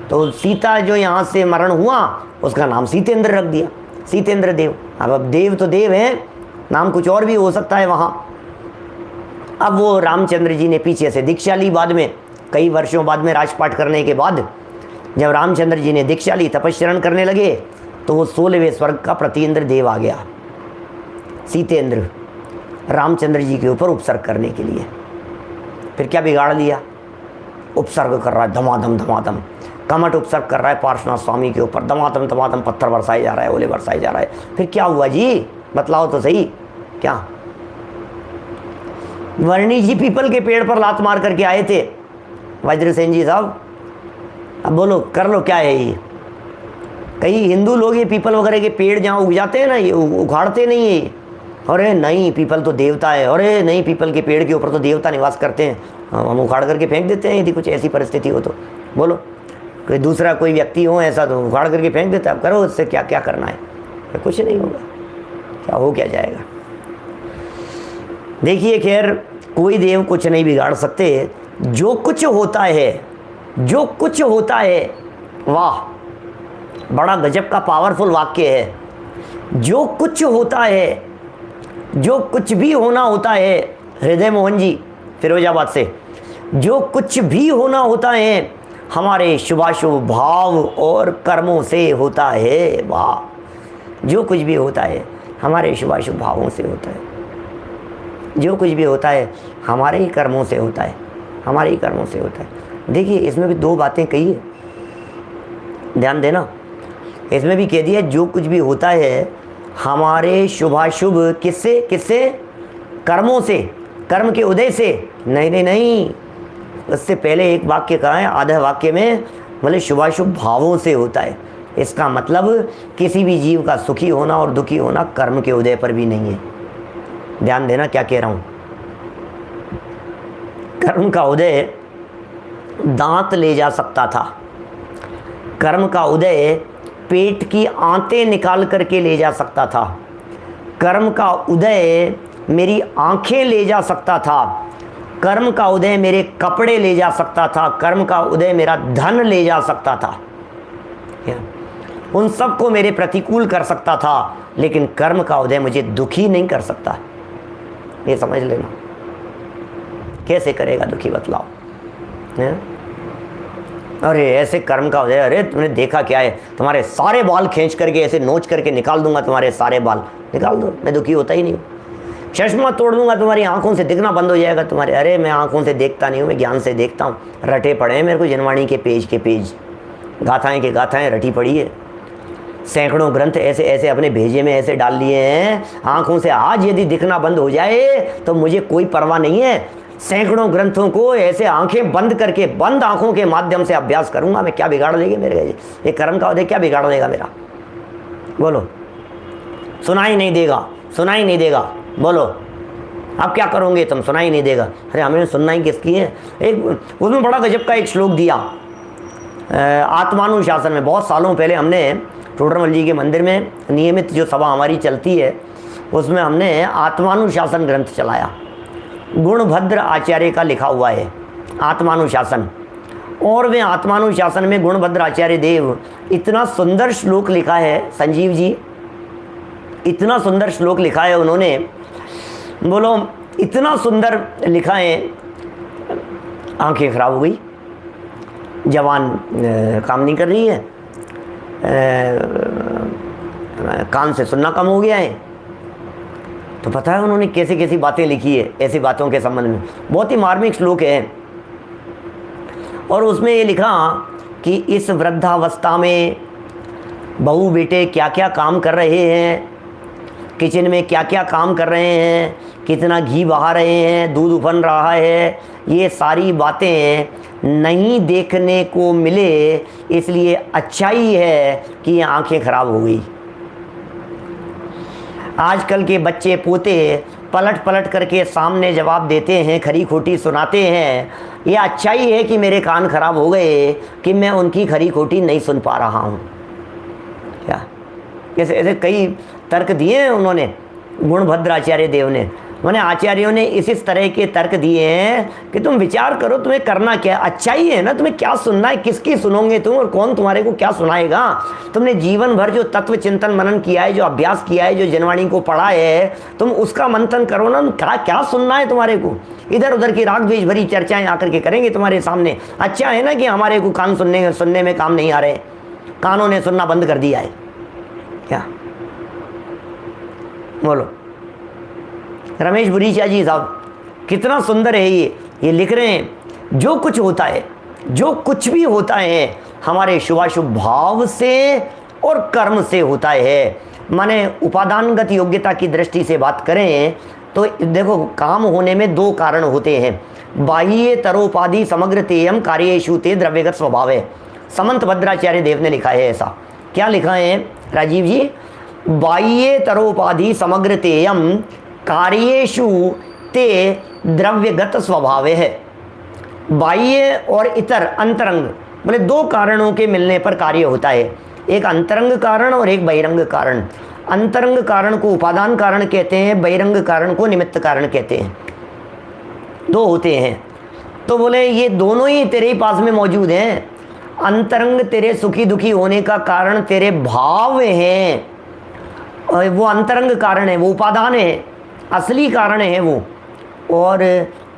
तो सीता जो यहाँ से मरण हुआ उसका नाम सीतेंद्र रख दिया, सीतेंद्र देव। अब देव तो देव है, नाम कुछ और भी हो सकता है वहाँ। अब वो रामचंद्र जी ने पीछे से दीक्षा ली, बाद में कई वर्षों बाद में राजपाट करने के बाद जब रामचंद्र जी ने दीक्षा ली, तपस्या करने लगे, तो वो 16वें स्वर्ग का प्रतीन्द्र देव आ गया, सीतेंद्र, रामचंद्र जी के ऊपर उपसर्ग करने के लिए। फिर क्या बिगाड़ लिया? उपसर्ग कर रहा है धमाधम धमाधम, कमट उपसर्ग कर रहा है पार्श्वनाथ स्वामी के ऊपर, धमाधम धमाधम पत्थर बरसाए जा रहा है, ओले बरसाए जा रहा है। फिर क्या हुआ जी, बतलाओ तो सही क्या? वर्णी जी पीपल के पेड़ पर लात मार करके आए थे, वज्रसेन जी साहब, अब बोलो कर लो क्या है ये? कई हिंदू लोग ये पीपल वगैरह के पेड़ जहाँ उग जाते हैं ना, ये उखाड़ते नहीं है। अरे नहीं पीपल तो देवता है, अरे नहीं पीपल के पेड़ के ऊपर तो देवता निवास करते हैं, हम उखाड़ करके फेंक देते हैं। यदि कुछ ऐसी परिस्थिति हो तो बोलो, कोई दूसरा कोई व्यक्ति हो ऐसा तो उखाड़ करके फेंक देता है। अब करो उससे क्या क्या करना है, कुछ नहीं होगा, क्या हो क्या जाएगा। देखिए खैर कोई देव कुछ नहीं बिगाड़ सकते, जो कुछ होता है, जो कुछ होता है, वाह बड़ा गजब का पावरफुल वाक्य है। जो कुछ होता है, जो कुछ भी होना होता है, हृदय मोहन जी फिरोजाबाद से, जो कुछ भी होना होता है हमारे शुभाशुभ भाव और कर्मों से होता है। वाह, जो कुछ भी होता है हमारे शुभाशुभ भावों से होता है, जो कुछ भी होता है हमारे ही कर्मों से होता है, हमारे ही कर्मों से होता है। देखिए इसमें भी दो बातें कही है, ध्यान देना। इसमें भी कह दिया जो कुछ भी होता है हमारे शुभाशुभ किससे, किससे? कर्मों से, कर्म के उदय से। नहीं नहीं नहीं, उससे पहले एक वाक्य कहा है आधा वाक्य में, बोले शुभाशुभ भावों से होता है। इसका मतलब किसी भी जीव का सुखी होना और दुखी होना कर्म के उदय पर भी नहीं है। ध्यान देना क्या कह रहा हूं। कर्म का उदय दांत ले जा सकता था, कर्म का उदय पेट की आंतें निकाल करके ले जा सकता था, कर्म का उदय मेरी आंखें ले जा सकता था, कर्म का उदय मेरे कपड़े ले जा सकता था, कर्म का उदय मेरा धन ले जा सकता था, उन सबको मेरे प्रतिकूल कर सकता था, लेकिन कर्म का उदय मुझे दुखी नहीं कर सकता। ये समझ लेना। कैसे करेगा दुखी, बतलाओ? अरे ऐसे कर्म का उदय, अरे तुमने देखा क्या है, तुम्हारे सारे बाल खींच करके ऐसे नोच करके निकाल दूंगा, तुम्हारे सारे बाल निकाल दो, मैं दुखी होता ही नहीं हूँ। चश्मा तोड़ दूंगा, तुम्हारी आंखों से दिखना बंद हो जाएगा तुम्हारे। अरे मैं आंखों से देखता नहीं हूँ, मैं ज्ञान से देखता हूँ। रटे पड़े हैं मेरे को जनवाणी के पेज, गाथाएं के गाथाएं रटी पड़ी है। सैकड़ों ग्रंथ ऐसे ऐसे अपने भेजे में ऐसे डाल लिए हैं, आंखों से आज यदि दिखना बंद हो जाए तो मुझे कोई परवाह नहीं है। सैकड़ों ग्रंथों को ऐसे आंखें बंद करके, बंद आंखों के माध्यम से अभ्यास करूंगा मैं। क्या बिगाड़ देंगे मेरे ये कर्म का उदय, क्या बिगाड़ देगा मेरा? बोलो। सुनाई नहीं देगा, सुनाई नहीं देगा, बोलो अब क्या करोगे तुम? सुनाई नहीं देगा। अरे हमें सुनना ही किसकी है? एक उसमें बड़ा गजब का एक श्लोक दिया आत्मानुशासन में। बहुत सालों पहले हमने टोडरमल जी के मंदिर में नियमित जो सभा हमारी चलती है उसमें हमने आत्मानुशासन ग्रंथ चलाया। गुणभद्र आचार्य का लिखा हुआ है आत्मानुशासन, और वे आत्मानुशासन में गुणभद्र आचार्य देव इतना सुंदर श्लोक लिखा है, संजीव जी इतना सुंदर श्लोक लिखा है उन्होंने, बोलो इतना सुंदर लिखा है। आंखें खराब हो गई, जवान काम नहीं कर रही है, कान से सुनना कम हो गया है। तो पता है उन्होंने कैसी कैसी बातें लिखी है ऐसी बातों के संबंध में। बहुत ही मार्मिक श्लोक है, और उसमें ये लिखा कि इस वृद्धावस्था में बहू बेटे क्या क्या काम कर रहे हैं, किचन में क्या क्या काम कर रहे हैं, कितना घी बहा रहे हैं, दूध उफन रहा है, ये सारी बातें नहीं देखने को मिले, इसलिए अच्छा ही है कि ये आंखें खराब हो गई। आजकल के बच्चे पोते पलट पलट करके सामने जवाब देते हैं, खरी खोटी सुनाते हैं। ये अच्छा ही है कि मेरे कान खराब हो गए कि मैं उनकी खरी खोटी नहीं सुन पा रहा हूँ। क्या ऐसे ऐसे कई तर्क दिए हैं उन्होंने, गुणभद्र आचार्य देव ने। मैंने आचार्यों ने इस तरह के तर्क दिए हैं कि तुम विचार करो तुम्हें करना क्या, अच्छा ही है ना, तुम्हें क्या सुनना है, किसकी सुनोगे तुम और कौन तुम्हारे को क्या सुनाएगा। तुमने जीवन भर जो तत्व चिंतन मनन किया है, जो अभ्यास किया है, जो जनवाणी को पढ़ा है, तुम उसका मंथन करो ना। क्या क्या सुनना है तुम्हारे को? इधर उधर की राग द्वेष भरी चर्चाएं आकर के करेंगे तुम्हारे सामने। अच्छा है ना कि हमारे को कान सुनने में काम नहीं आ रहे, कानों ने सुनना बंद कर दिया है। क्या बोलो? रमेश बुरीचा जी साहब कितना सुंदर है ये, ये लिख रहे हैं जो कुछ होता है, जो कुछ भी होता है हमारे शुभाशुभ भाव से और कर्म से होता है। माने उपादानगत योग्यता की दृष्टि से बात करें तो देखो, काम होने में दो कारण होते हैं। बाह्य तरोपाधि समग्र तेयम कार्येषु ते द्रव्यगत स्वभाव है। समंत भद्राचार्य देव ने लिखा है ऐसा। क्या लिखा है राजीव जी? बाह्य तरोपाधि समग्र तेयम कार्येषु ते द्रव्यगत स्वभाव है। बाह्य और इतर अंतरंग, बोले दो कारणों के मिलने पर कार्य होता है, एक अंतरंग कारण और एक बहिरंग कारण। अंतरंग कारण को उपादान कारण कहते हैं, बहिरंग कारण को निमित्त कारण कहते हैं। दो होते हैं। तो बोले ये दोनों ही तेरे ही पास में मौजूद हैं। अंतरंग तेरे सुखी दुखी होने का कारण तेरे भाव हैं, और वो अंतरंग कारण है, वो उपादान है, असली कारण है वो। और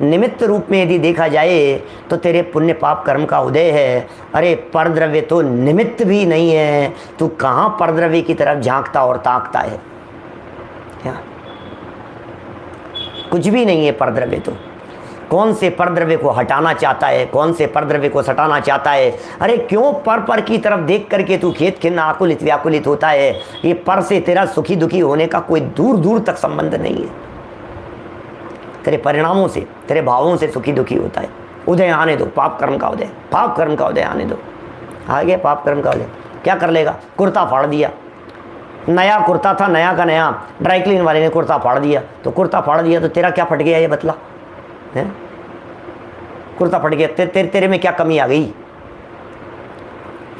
निमित्त रूप में यदि देखा जाए तो तेरे पुण्य पाप कर्म का उदय है। अरे परद्रव्य तो निमित्त भी नहीं है, तू कहाँ परद्रव्य की तरफ झांकता और ताकता है? क्या कुछ भी नहीं है परद्रव्य तो। कौन से परद्रव्य को हटाना चाहता है, कौन से परद्रव्य को सटाना चाहता है? अरे क्यों पर की तरफ देख करके तू खेत खिन्न आकुलित व्याकुलित होता है? ये पर से तेरा सुखी दुखी होने का कोई दूर दूर तक संबंध नहीं है। तेरे परिणामों से, तेरे भावों से सुखी दुखी होता है। उदय आने दो, पाप कर्म का उदय, पाप कर्म का उदय आने दो। आ गया पाप कर्म का उदय, क्या कर लेगा? कुर्ता फाड़ दिया, नया कुर्ता था, नया का नया, ड्राई क्लीन वाले ने कुर्ता फाड़ दिया। तो कुर्ता फाड़ दिया तो तेरा क्या फट गया ये बतला है? कुर्ता फट गया, तेरे में क्या कमी आ गई?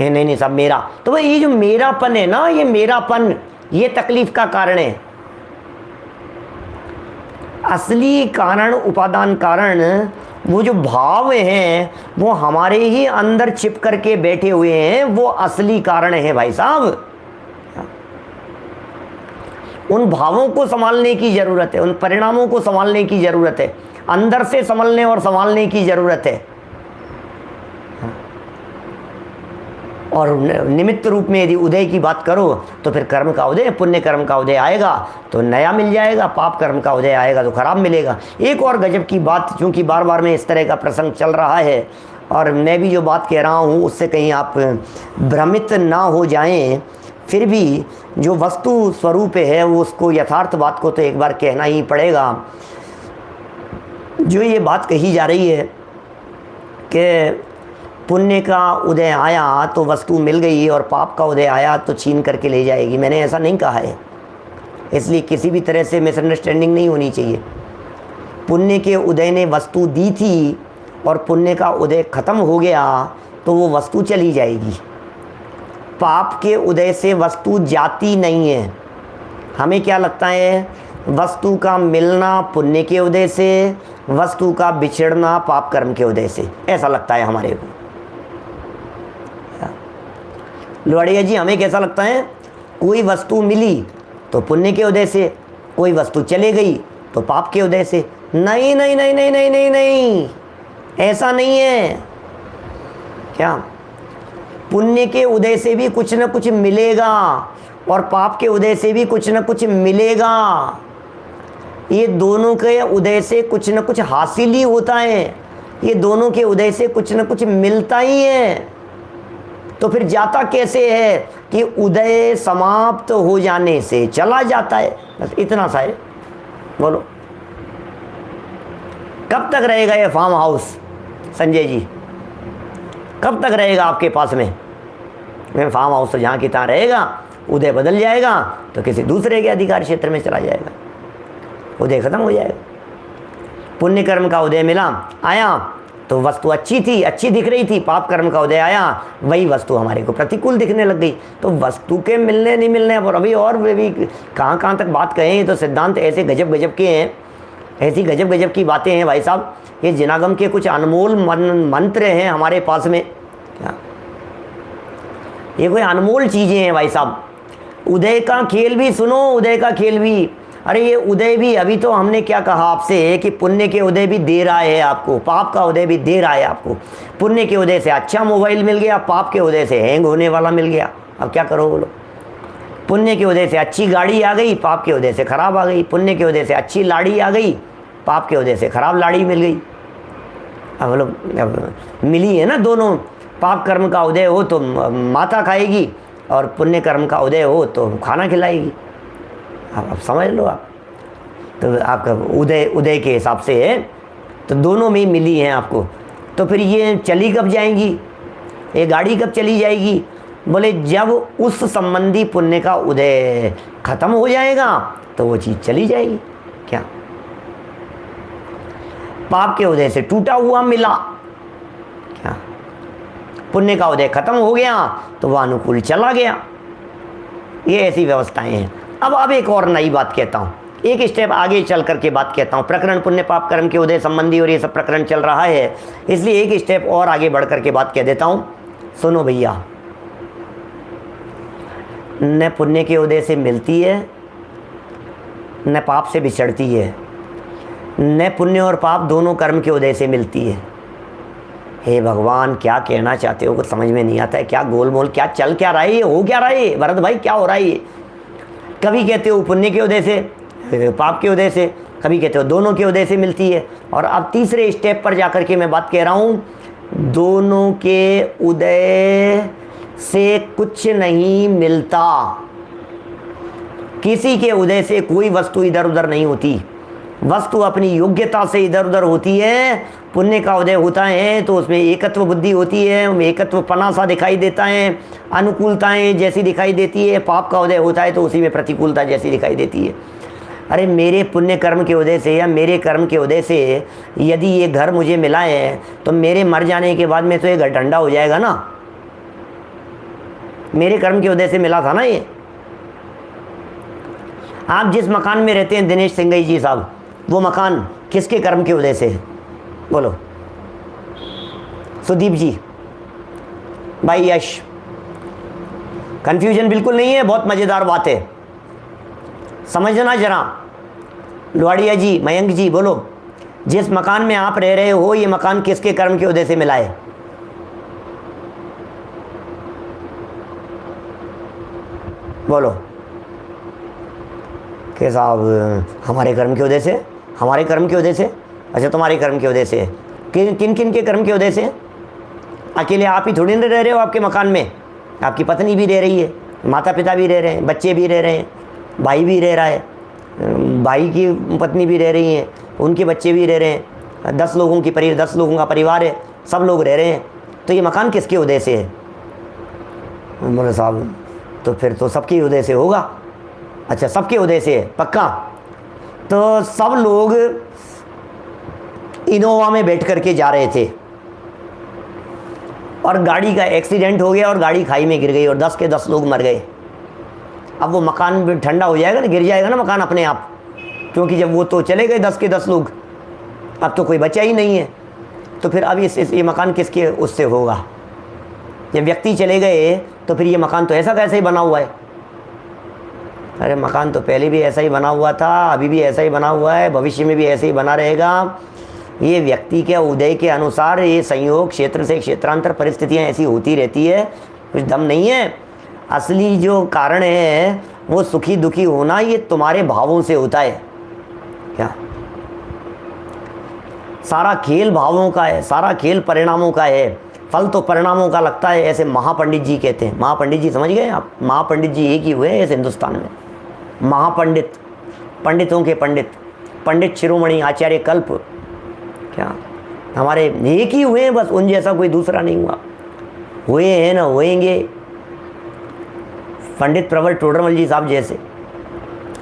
नहीं नहीं सब मेरा। तो भाई ये जो मेरापन है ना, ये मेरापन ये तकलीफ का कारण है। असली कारण, उपादान कारण, वो जो भाव हैं वो हमारे ही अंदर छिप करके बैठे हुए हैं, वो असली कारण है भाई साहब। उन भावों को संभालने की जरूरत है, उन परिणामों को संभालने की जरूरत है, अंदर से संभलने और संभालने की जरूरत है। और निमित्त रूप में यदि उदय की बात करो तो फिर कर्म का उदय, पुण्य कर्म का उदय आएगा तो नया मिल जाएगा, पाप कर्म का उदय आएगा तो खराब मिलेगा। एक और गजब की बात, क्योंकि बार बार में इस तरह का प्रसंग चल रहा है और मैं भी जो बात कह रहा हूँ उससे कहीं आप भ्रमित ना हो जाएं, फिर भी जो वस्तु स्वरूप है वो उसको यथार्थ बात को तो एक बार कहना ही पड़ेगा। जो ये बात कही जा रही है कि पुण्य का उदय आया तो वस्तु मिल गई और पाप का उदय आया तो छीन करके ले जाएगी, मैंने ऐसा नहीं कहा है। इसलिए किसी भी तरह से मिसअंडरस्टैंडिंग नहीं होनी चाहिए। पुण्य के उदय ने वस्तु दी थी और पुण्य का उदय खत्म हो गया तो वो वस्तु चली जाएगी। पाप के उदय से वस्तु जाती नहीं है। हमें क्या लगता है? वस्तु का मिलना पुण्य के उदय से, वस्तु का बिछड़ना पाप कर्म के उदय से, ऐसा लगता है हमारे को। लोहाड़िया जी हमें कैसा लगता है? कोई वस्तु मिली तो पुण्य के उदय से, कोई वस्तु चले गई तो पाप के उदय से। नहीं नहीं नहीं नहीं नहीं नहीं नहीं, ऐसा नहीं है। क्या? पुण्य के उदय से भी कुछ न कुछ मिलेगा और पाप के उदय से भी कुछ न कुछ मिलेगा। ये दोनों के उदय से कुछ न कुछ हासिल ही होता है, ये दोनों के उदय से कुछ न कुछ मिलता ही है। तो फिर जाता कैसे है कि उदय समाप्त हो जाने से चला जाता है, बस इतना सा है। बोलो कब तक रहेगा ये फार्म हाउस संजय जी? कब तक रहेगा आपके पास में? फार्म हाउस तो जहाँ की तहाँ रहेगा, उदय बदल जाएगा तो किसी दूसरे के अधिकार क्षेत्र में चला जाएगा, उदय खत्म हो जाएगा। पुण्य कर्म का उदय मिला, आया तो वस्तु अच्छी थी, अच्छी दिख रही थी, पाप कर्म का उदय आया, वही वस्तु हमारे को प्रतिकूल दिखने लग गई। तो वस्तु के मिलने नहीं मिलने पर अभी और भी कहाँ तक बात कहें। तो सिद्धांत ऐसे गजब गजब के हैं, ऐसी गजब गजब की बातें हैं भाई साहब। ये जिनागम के कुछ अनमोल मंत्र हैं हमारे पास में। क्या ये कोई अनमोल चीज़ें हैं भाई साहब। उदय का खेल भी सुनो, उदय का खेल भी। अरे ये उदय भी, अभी तो हमने क्या कहा आपसे कि पुण्य के उदय भी दे रहा है आपको, पाप का उदय भी दे रहा है आपको। पुण्य के उदय से अच्छा मोबाइल मिल गया, पाप के उदय से हैंग होने वाला मिल गया। अब क्या करो बोलो? पुण्य के उदय से अच्छी गाड़ी आ गई, पाप के उदय से खराब आ गई। पुण्य के उदय से अच्छी लाड़ी आ गई, पाप के उदय से खराब लाड़ी मिल गई। मतलब मिली है ना दोनों, पाप कर्म का उदय हो तो माता खाएगी और पुण्य कर्म का उदय हो तो खाना खिलाएगी। आप समझ लो। आप तो आपका उदय के हिसाब से है, तो दोनों में ही मिली हैं आपको। तो फिर ये चली कब जाएंगी, ये गाड़ी कब चली जाएगी? बोले जब उस संबंधी पुण्य का उदय खत्म हो जाएगा तो वो चीज़ चली जाएगी। क्या पाप के उदय से टूटा हुआ मिला, क्या पुण्य का उदय खत्म हो गया तो वह अनुकूल चला गया। ये ऐसी व्यवस्थाएं हैं। अब एक और नई बात कहता हूँ, एक स्टेप आगे चल करके बात कहता हूँ। प्रकरण पुण्य पाप कर्म के उदय संबंधी और ये सब प्रकरण चल रहा है, इसलिए एक स्टेप और आगे बढ़ करके बात कह देता हूँ। सुनो भैया, न पुण्य के उदय से मिलती है न पाप से बिछड़ती है, न पुण्य और पाप दोनों कर्म के उदय से मिलती है। हे भगवान, क्या कहना चाहते हो, कुछ समझ में नहीं आता है। क्या गोलमोल, क्या चल क्या रहा है, ये हो क्या रहा है, भरत भाई क्या हो रहा है ये? कभी कहते हो पुण्य के उदय से, पाप के उदय से, कभी कहते हो दोनों के उदय से मिलती है। और अब तीसरे स्टेप पर जाकर के मैं बात कह रहा हूँ, दोनों के उदय से कुछ नहीं मिलता। किसी के उदय से कोई वस्तु इधर उधर नहीं होती, वस्तु अपनी योग्यता से इधर उधर होती है। पुण्य का उदय होता है तो उसमें एकत्व बुद्धि होती है, एकत्व पना सा दिखाई देता है, अनुकूलताएं जैसी दिखाई देती है। पाप का उदय होता है तो उसी में प्रतिकूलता जैसी दिखाई देती है। अरे मेरे पुण्य कर्म के उदय से या मेरे कर्म के उदय से यदि ये घर मुझे मिला है तो मेरे मर जाने के बाद में तो ये घर ठंडा हो जाएगा ना। मेरे कर्म के उदय से मिला था ना ये। आप जिस मकान में रहते हैं दिनेश सिंघई जी साहब, वो मकान किसके कर्म के उदय से है? बोलो। सुदीप जी, भाई यश, कंफ्यूजन बिल्कुल नहीं है, बहुत मज़ेदार बात है, समझना जरा। लोहाड़िया जी, मयंक जी, बोलो, जिस मकान में आप रह रहे हो ये मकान किसके कर्म के उदय से मिला है? बोलो। के साहब हमारे कर्म के उदय से, हमारे कर्म के उदय से। अच्छा, तुम्हारे कर्म के उदय से। किन किन के कर्म के उदय से? अकेले आप ही थोड़ी ना रह रहे हो आपके मकान में, आपकी पत्नी भी रह रही है, माता पिता भी रह रहे हैं, बच्चे भी रह रहे हैं, भाई भी रह रहा है, भाई की पत्नी भी रह रही हैं, उनके बच्चे भी रह रहे हैं, 10 लोगों का परिवार है, सब लोग रह रहे हैं। तो ये मकान किसके उदय से है? बोले साहब तो फिर तो सबके उदय से होगा। अच्छा, सबके उदय से है पक्का? तो सब लोग इनोवा में बैठ करके जा रहे थे और गाड़ी का एक्सीडेंट हो गया और गाड़ी खाई में गिर गई और 10 के 10 लोग मर गए। अब वो मकान भी ठंडा हो जाएगा ना, गिर जाएगा ना मकान अपने आप, क्योंकि जब वो तो चले गए 10 के 10 लोग, अब तो कोई बचा ही नहीं है। तो फिर अब ये मकान किसके उससे होगा? जब व्यक्ति चले गए तो फिर ये मकान तो ऐसा कैसे ही बना हुआ है? अरे मकान तो पहले भी ऐसा ही बना हुआ था, अभी भी ऐसा ही बना हुआ है, भविष्य में भी ऐसे ही बना रहेगा। ये व्यक्ति के उदय के अनुसार ये संयोग, क्षेत्र से क्षेत्रांतर परिस्थितियाँ ऐसी होती रहती है, कुछ दम नहीं है। असली जो कारण है वो सुखी दुखी होना, ये तुम्हारे भावों से होता है। क्या सारा खेल भावों का है, सारा खेल परिणामों का है, फल तो परिणामों का लगता है, ऐसे महापंडित जी कहते हैं। महापंडित जी समझ गए आप? महापंडित जी एक ही हुए हैं इस हिंदुस्तान में, महापंडित, पंडितों के पंडित, पंडित शिरोमणि आचार्य कल्प, क्या हमारे एक ही हुए हैं बस, उन जैसा कोई दूसरा नहीं हुआ। हुए हैं ना होएंगे, पंडित प्रवर टोडरमल जी साहब जैसे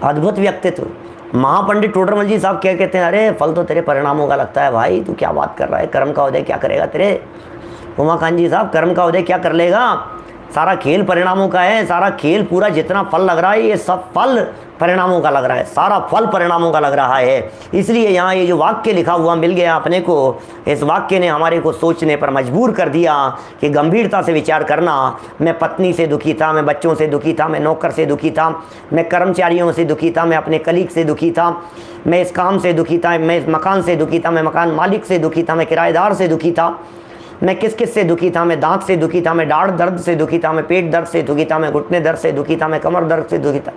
अद्भुत व्यक्तित्व। महापंडित टोडरमल जी साहब क्या कहते हैं? अरे फल तो तेरे परिणामों का लगता है भाई, तू क्या बात कर रहा है, कर्म का उदय क्या करेगा तेरे? उमाकांत जी साहब, कर्म का उदय क्या कर लेगा? सारा खेल परिणामों का है, सारा खेल पूरा जितना फल लग रहा है ये सब फल परिणामों का लग रहा है, सारा फल परिणामों का लग रहा है। इसलिए यहाँ ये जो वाक्य लिखा हुआ मिल गया अपने को, इस वाक्य ने हमारे को सोचने पर मजबूर कर दिया कि गंभीरता से विचार करना। मैं पत्नी से दुखी था, मैं बच्चों से दुखी था, मैं नौकर से दुखी था, मैं कर्मचारियों से दुखी था, मैं अपने कलीग से दुखी था, मैं इस काम से दुखी था, मैं इस मकान से दुखी था, मैं मकान मालिक से दुखी था, मैं किराएदार से दुखी था, मैं किस किस से दुखी था, मैं दांत से दुखी था, मैं दाढ़ दर्द से दुखी था, मैं पेट दर्द से दुखी था, मैं घुटने दर्द से दुखी था, मैं कमर दर्द से दुखी था।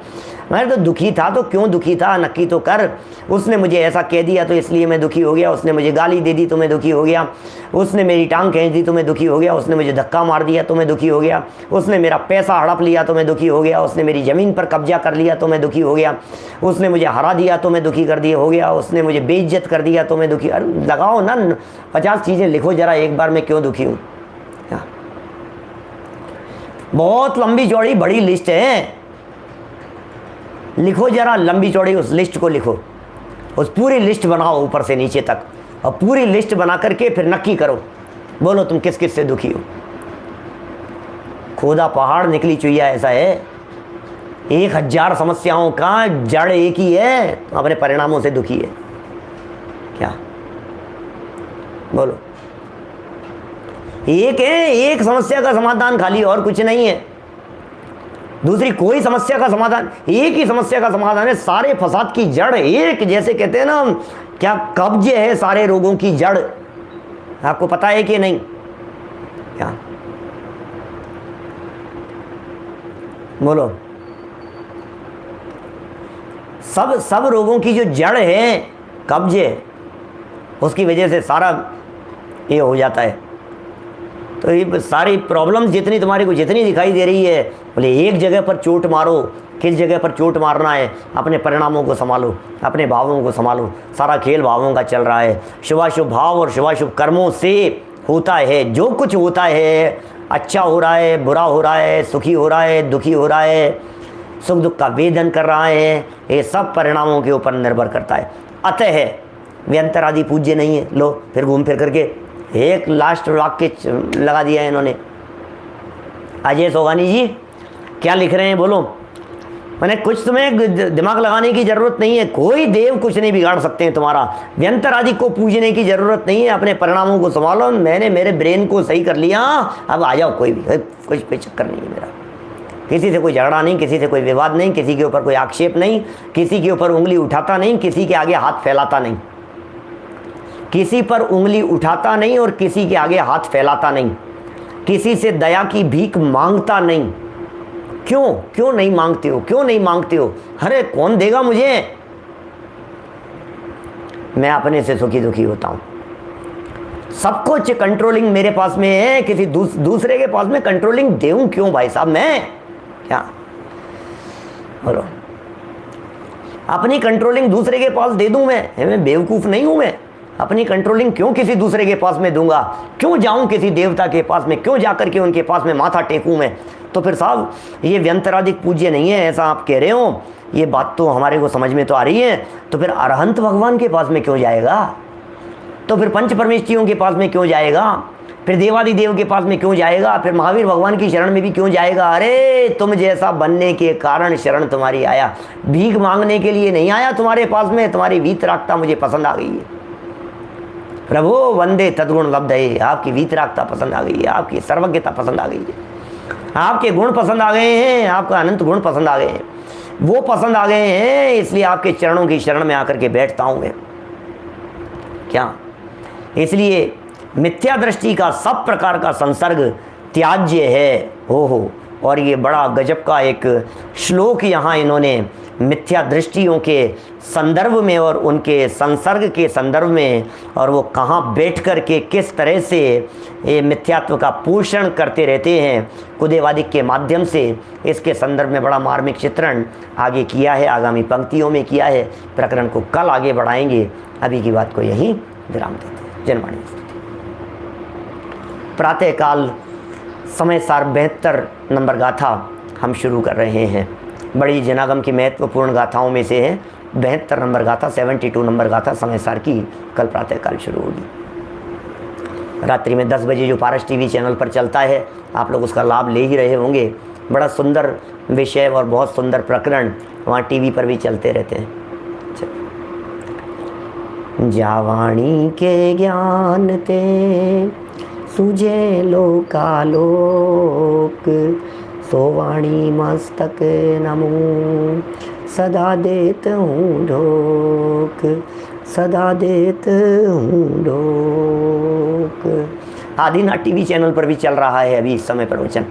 मैं तो दुखी था तो क्यों दुखी था, नक्की तो कर। उसने मुझे ऐसा कह दिया तो इसलिए मैं दुखी हो गया, उसने मुझे गाली दे दी तो मैं दुखी हो गया, उसने मेरी टांग खींच दी तो मैं दुखी हो गया, उसने मुझे धक्का मार दिया तो मैं दुखी हो गया, उसने मेरा पैसा हड़प लिया तो मैं दुखी हो गया, उसने मेरी ज़मीन पर कब्जा कर लिया तो मैं दुखी हो गया, उसने मुझे हरा दिया तो मैं दुखी कर दिया हो गया, उसने मुझे बेइज्जत कर दिया तो मैं दुखी। अरे लगाओ ना 50 चीज़ें लिखो जरा एक बार मैं क्यों दुखी हूँ। बहुत लंबी चौड़ी बड़ी लिस्ट है, लिखो जरा लंबी चौड़ी उस लिस्ट को लिखो, उस पूरी लिस्ट बनाओ ऊपर से नीचे तक, और पूरी लिस्ट बना करके फिर नक्की करो, बोलो तुम किस किस से दुखी हो। खोदा पहाड़ निकली चुईया ऐसा है, 1000 समस्याओं का जड़ एक ही है, अपने परिणामों से दुखी है। क्या बोलो, एक है, एक समस्या का समाधान खाली, और कुछ नहीं है। दूसरी कोई समस्या का समाधान, एक ही समस्या का समाधान है। सारे फसाद की जड़ एक, जैसे कहते हैं ना क्या, कब्ज है सारे रोगों की जड़। आपको पता है कि नहीं? क्या बोलो, सब रोगों की जो जड़ है कब्ज है, उसकी वजह से सारा ये हो जाता है। तो ये सारी प्रॉब्लम जितनी तुम्हारी को जितनी दिखाई दे रही है, बोले एक जगह पर चोट मारो। किस जगह पर चोट मारना है? अपने परिणामों को संभालो, अपने भावों को संभालो। सारा खेल भावों का चल रहा है। शुभाशुभ भाव और शुभाशुभ कर्मों से होता है जो कुछ होता है। अच्छा हो रहा है, बुरा हो रहा है, सुखी हो रहा है, दुखी हो रहा है, सुख दुख का वेदन कर रहा है, ये सब परिणामों के ऊपर निर्भर करता है। अतः व्यंतर आदि पूज्य नहीं है। लो फिर घूम फिर करके एक लास्ट वाक्य लगा दिया है इन्होंने। अजय सोगानी जी क्या लिख रहे हैं बोलो? मैंने कुछ तुम्हें दिमाग लगाने की ज़रूरत नहीं है, कोई देव कुछ नहीं बिगाड़ सकते हैं तुम्हारा। व्यंतर आदि को पूजने की ज़रूरत नहीं है, अपने परिणामों को संभालो। मैंने मेरे ब्रेन को सही कर लिया, अब आ जाओ। कोई भी कोई चक्कर नहीं है मेरा, किसी से कोई झगड़ा नहीं, किसी से कोई विवाद नहीं, किसी के ऊपर कोई आक्षेप नहीं, किसी के ऊपर उंगली उठाता नहीं, किसी के आगे हाथ फैलाता नहीं, किसी पर उंगली उठाता नहीं और किसी के आगे हाथ फैलाता नहीं, किसी से दया की भीख मांगता नहीं। क्यों नहीं मांगते हो? क्यों नहीं मांगते हो? अरे कौन देगा मुझे? मैं अपने से सुखी दुखी होता हूं। सब कुछ कंट्रोलिंग मेरे पास में है, किसी दूसरे के पास में कंट्रोलिंग देऊं क्यों भाई साहब? मैं क्या बोलो, अपनी कंट्रोलिंग दूसरे के पास दे दूं? मैं बेवकूफ नहीं हूं। मैं अपनी कंट्रोलिंग क्यों किसी दूसरे के पास में दूंगा? क्यों जाऊं किसी देवता के पास में? क्यों जाकर के उनके पास में माथा टेकूं मैं? तो फिर साहब ये व्यंतराधिक पूज्य नहीं है ऐसा आप कह रहे हो, ये बात तो हमारे को समझ में तो आ रही है। तो फिर अरहंत भगवान के पास में क्यों जाएगा? तो फिर पंच परमेष्ठियों के पास में क्यों जाएगा? फिर देवादिदेव के पास में क्यों जाएगा? फिर महावीर भगवान की शरण में भी क्यों जाएगा? अरे तुम जैसा बनने के कारण शरण तुम्हारी आया, भीख मांगने के लिए नहीं आया तुम्हारे पास में। तुम्हारी वीतरागता मुझे पसंद आ गई है प्रभु, वंदे तद्गुण लब्ध है। आपकी वीतरागता पसंद आ गई है, आपकी सर्वज्ञता पसंद आ गई है, आपके गुण पसंद आ गए हैं, आपका अनंत गुण पसंद आ गए हैं, वो पसंद आ गए हैं, इसलिए आपके चरणों की शरण में आकर के बैठता हूं मैं। क्या इसलिए मिथ्या दृष्टि का सब प्रकार का संसर्ग त्याज्य है। हो और ये बड़ा गजब का एक श्लोक यहाँ इन्होंने मिथ्या दृष्टियों के संदर्भ में और उनके संसर्ग के संदर्भ में, और वो कहाँ बैठ कर के किस तरह से ये मिथ्यात्व का पोषण करते रहते हैं कुदेवादिक के माध्यम से, इसके संदर्भ में बड़ा मार्मिक चित्रण आगे किया है, आगामी पंक्तियों में किया है। प्रकरण को कल आगे बढ़ाएंगे, अभी की बात को यहीं विराम देते हैं। जनवाणी प्रातःकाल समय सार 72 नंबर गाथा हम शुरू कर रहे हैं। बड़ी जनागम की महत्वपूर्ण गाथाओं में से है 72 नंबर गाथा, 72 नंबर गाथा समय सार की कल प्रातःकाल शुरू होगी। रात्रि में 10 बजे जो पारस टीवी चैनल पर चलता है, आप लोग उसका लाभ ले ही रहे होंगे। बड़ा सुंदर विषय और बहुत सुंदर प्रकरण वहाँ टीवी पर भी चलते रहते हैं। जावाणी के ज्ञान ते सुझे लोकालोक, सोवाणी मस्तक नमो सदा देत हूँ ढोक, सदा देत हूँ ढोक। आदिनाथ टीवी चैनल पर भी चल रहा है अभी इस समय प्रवचन।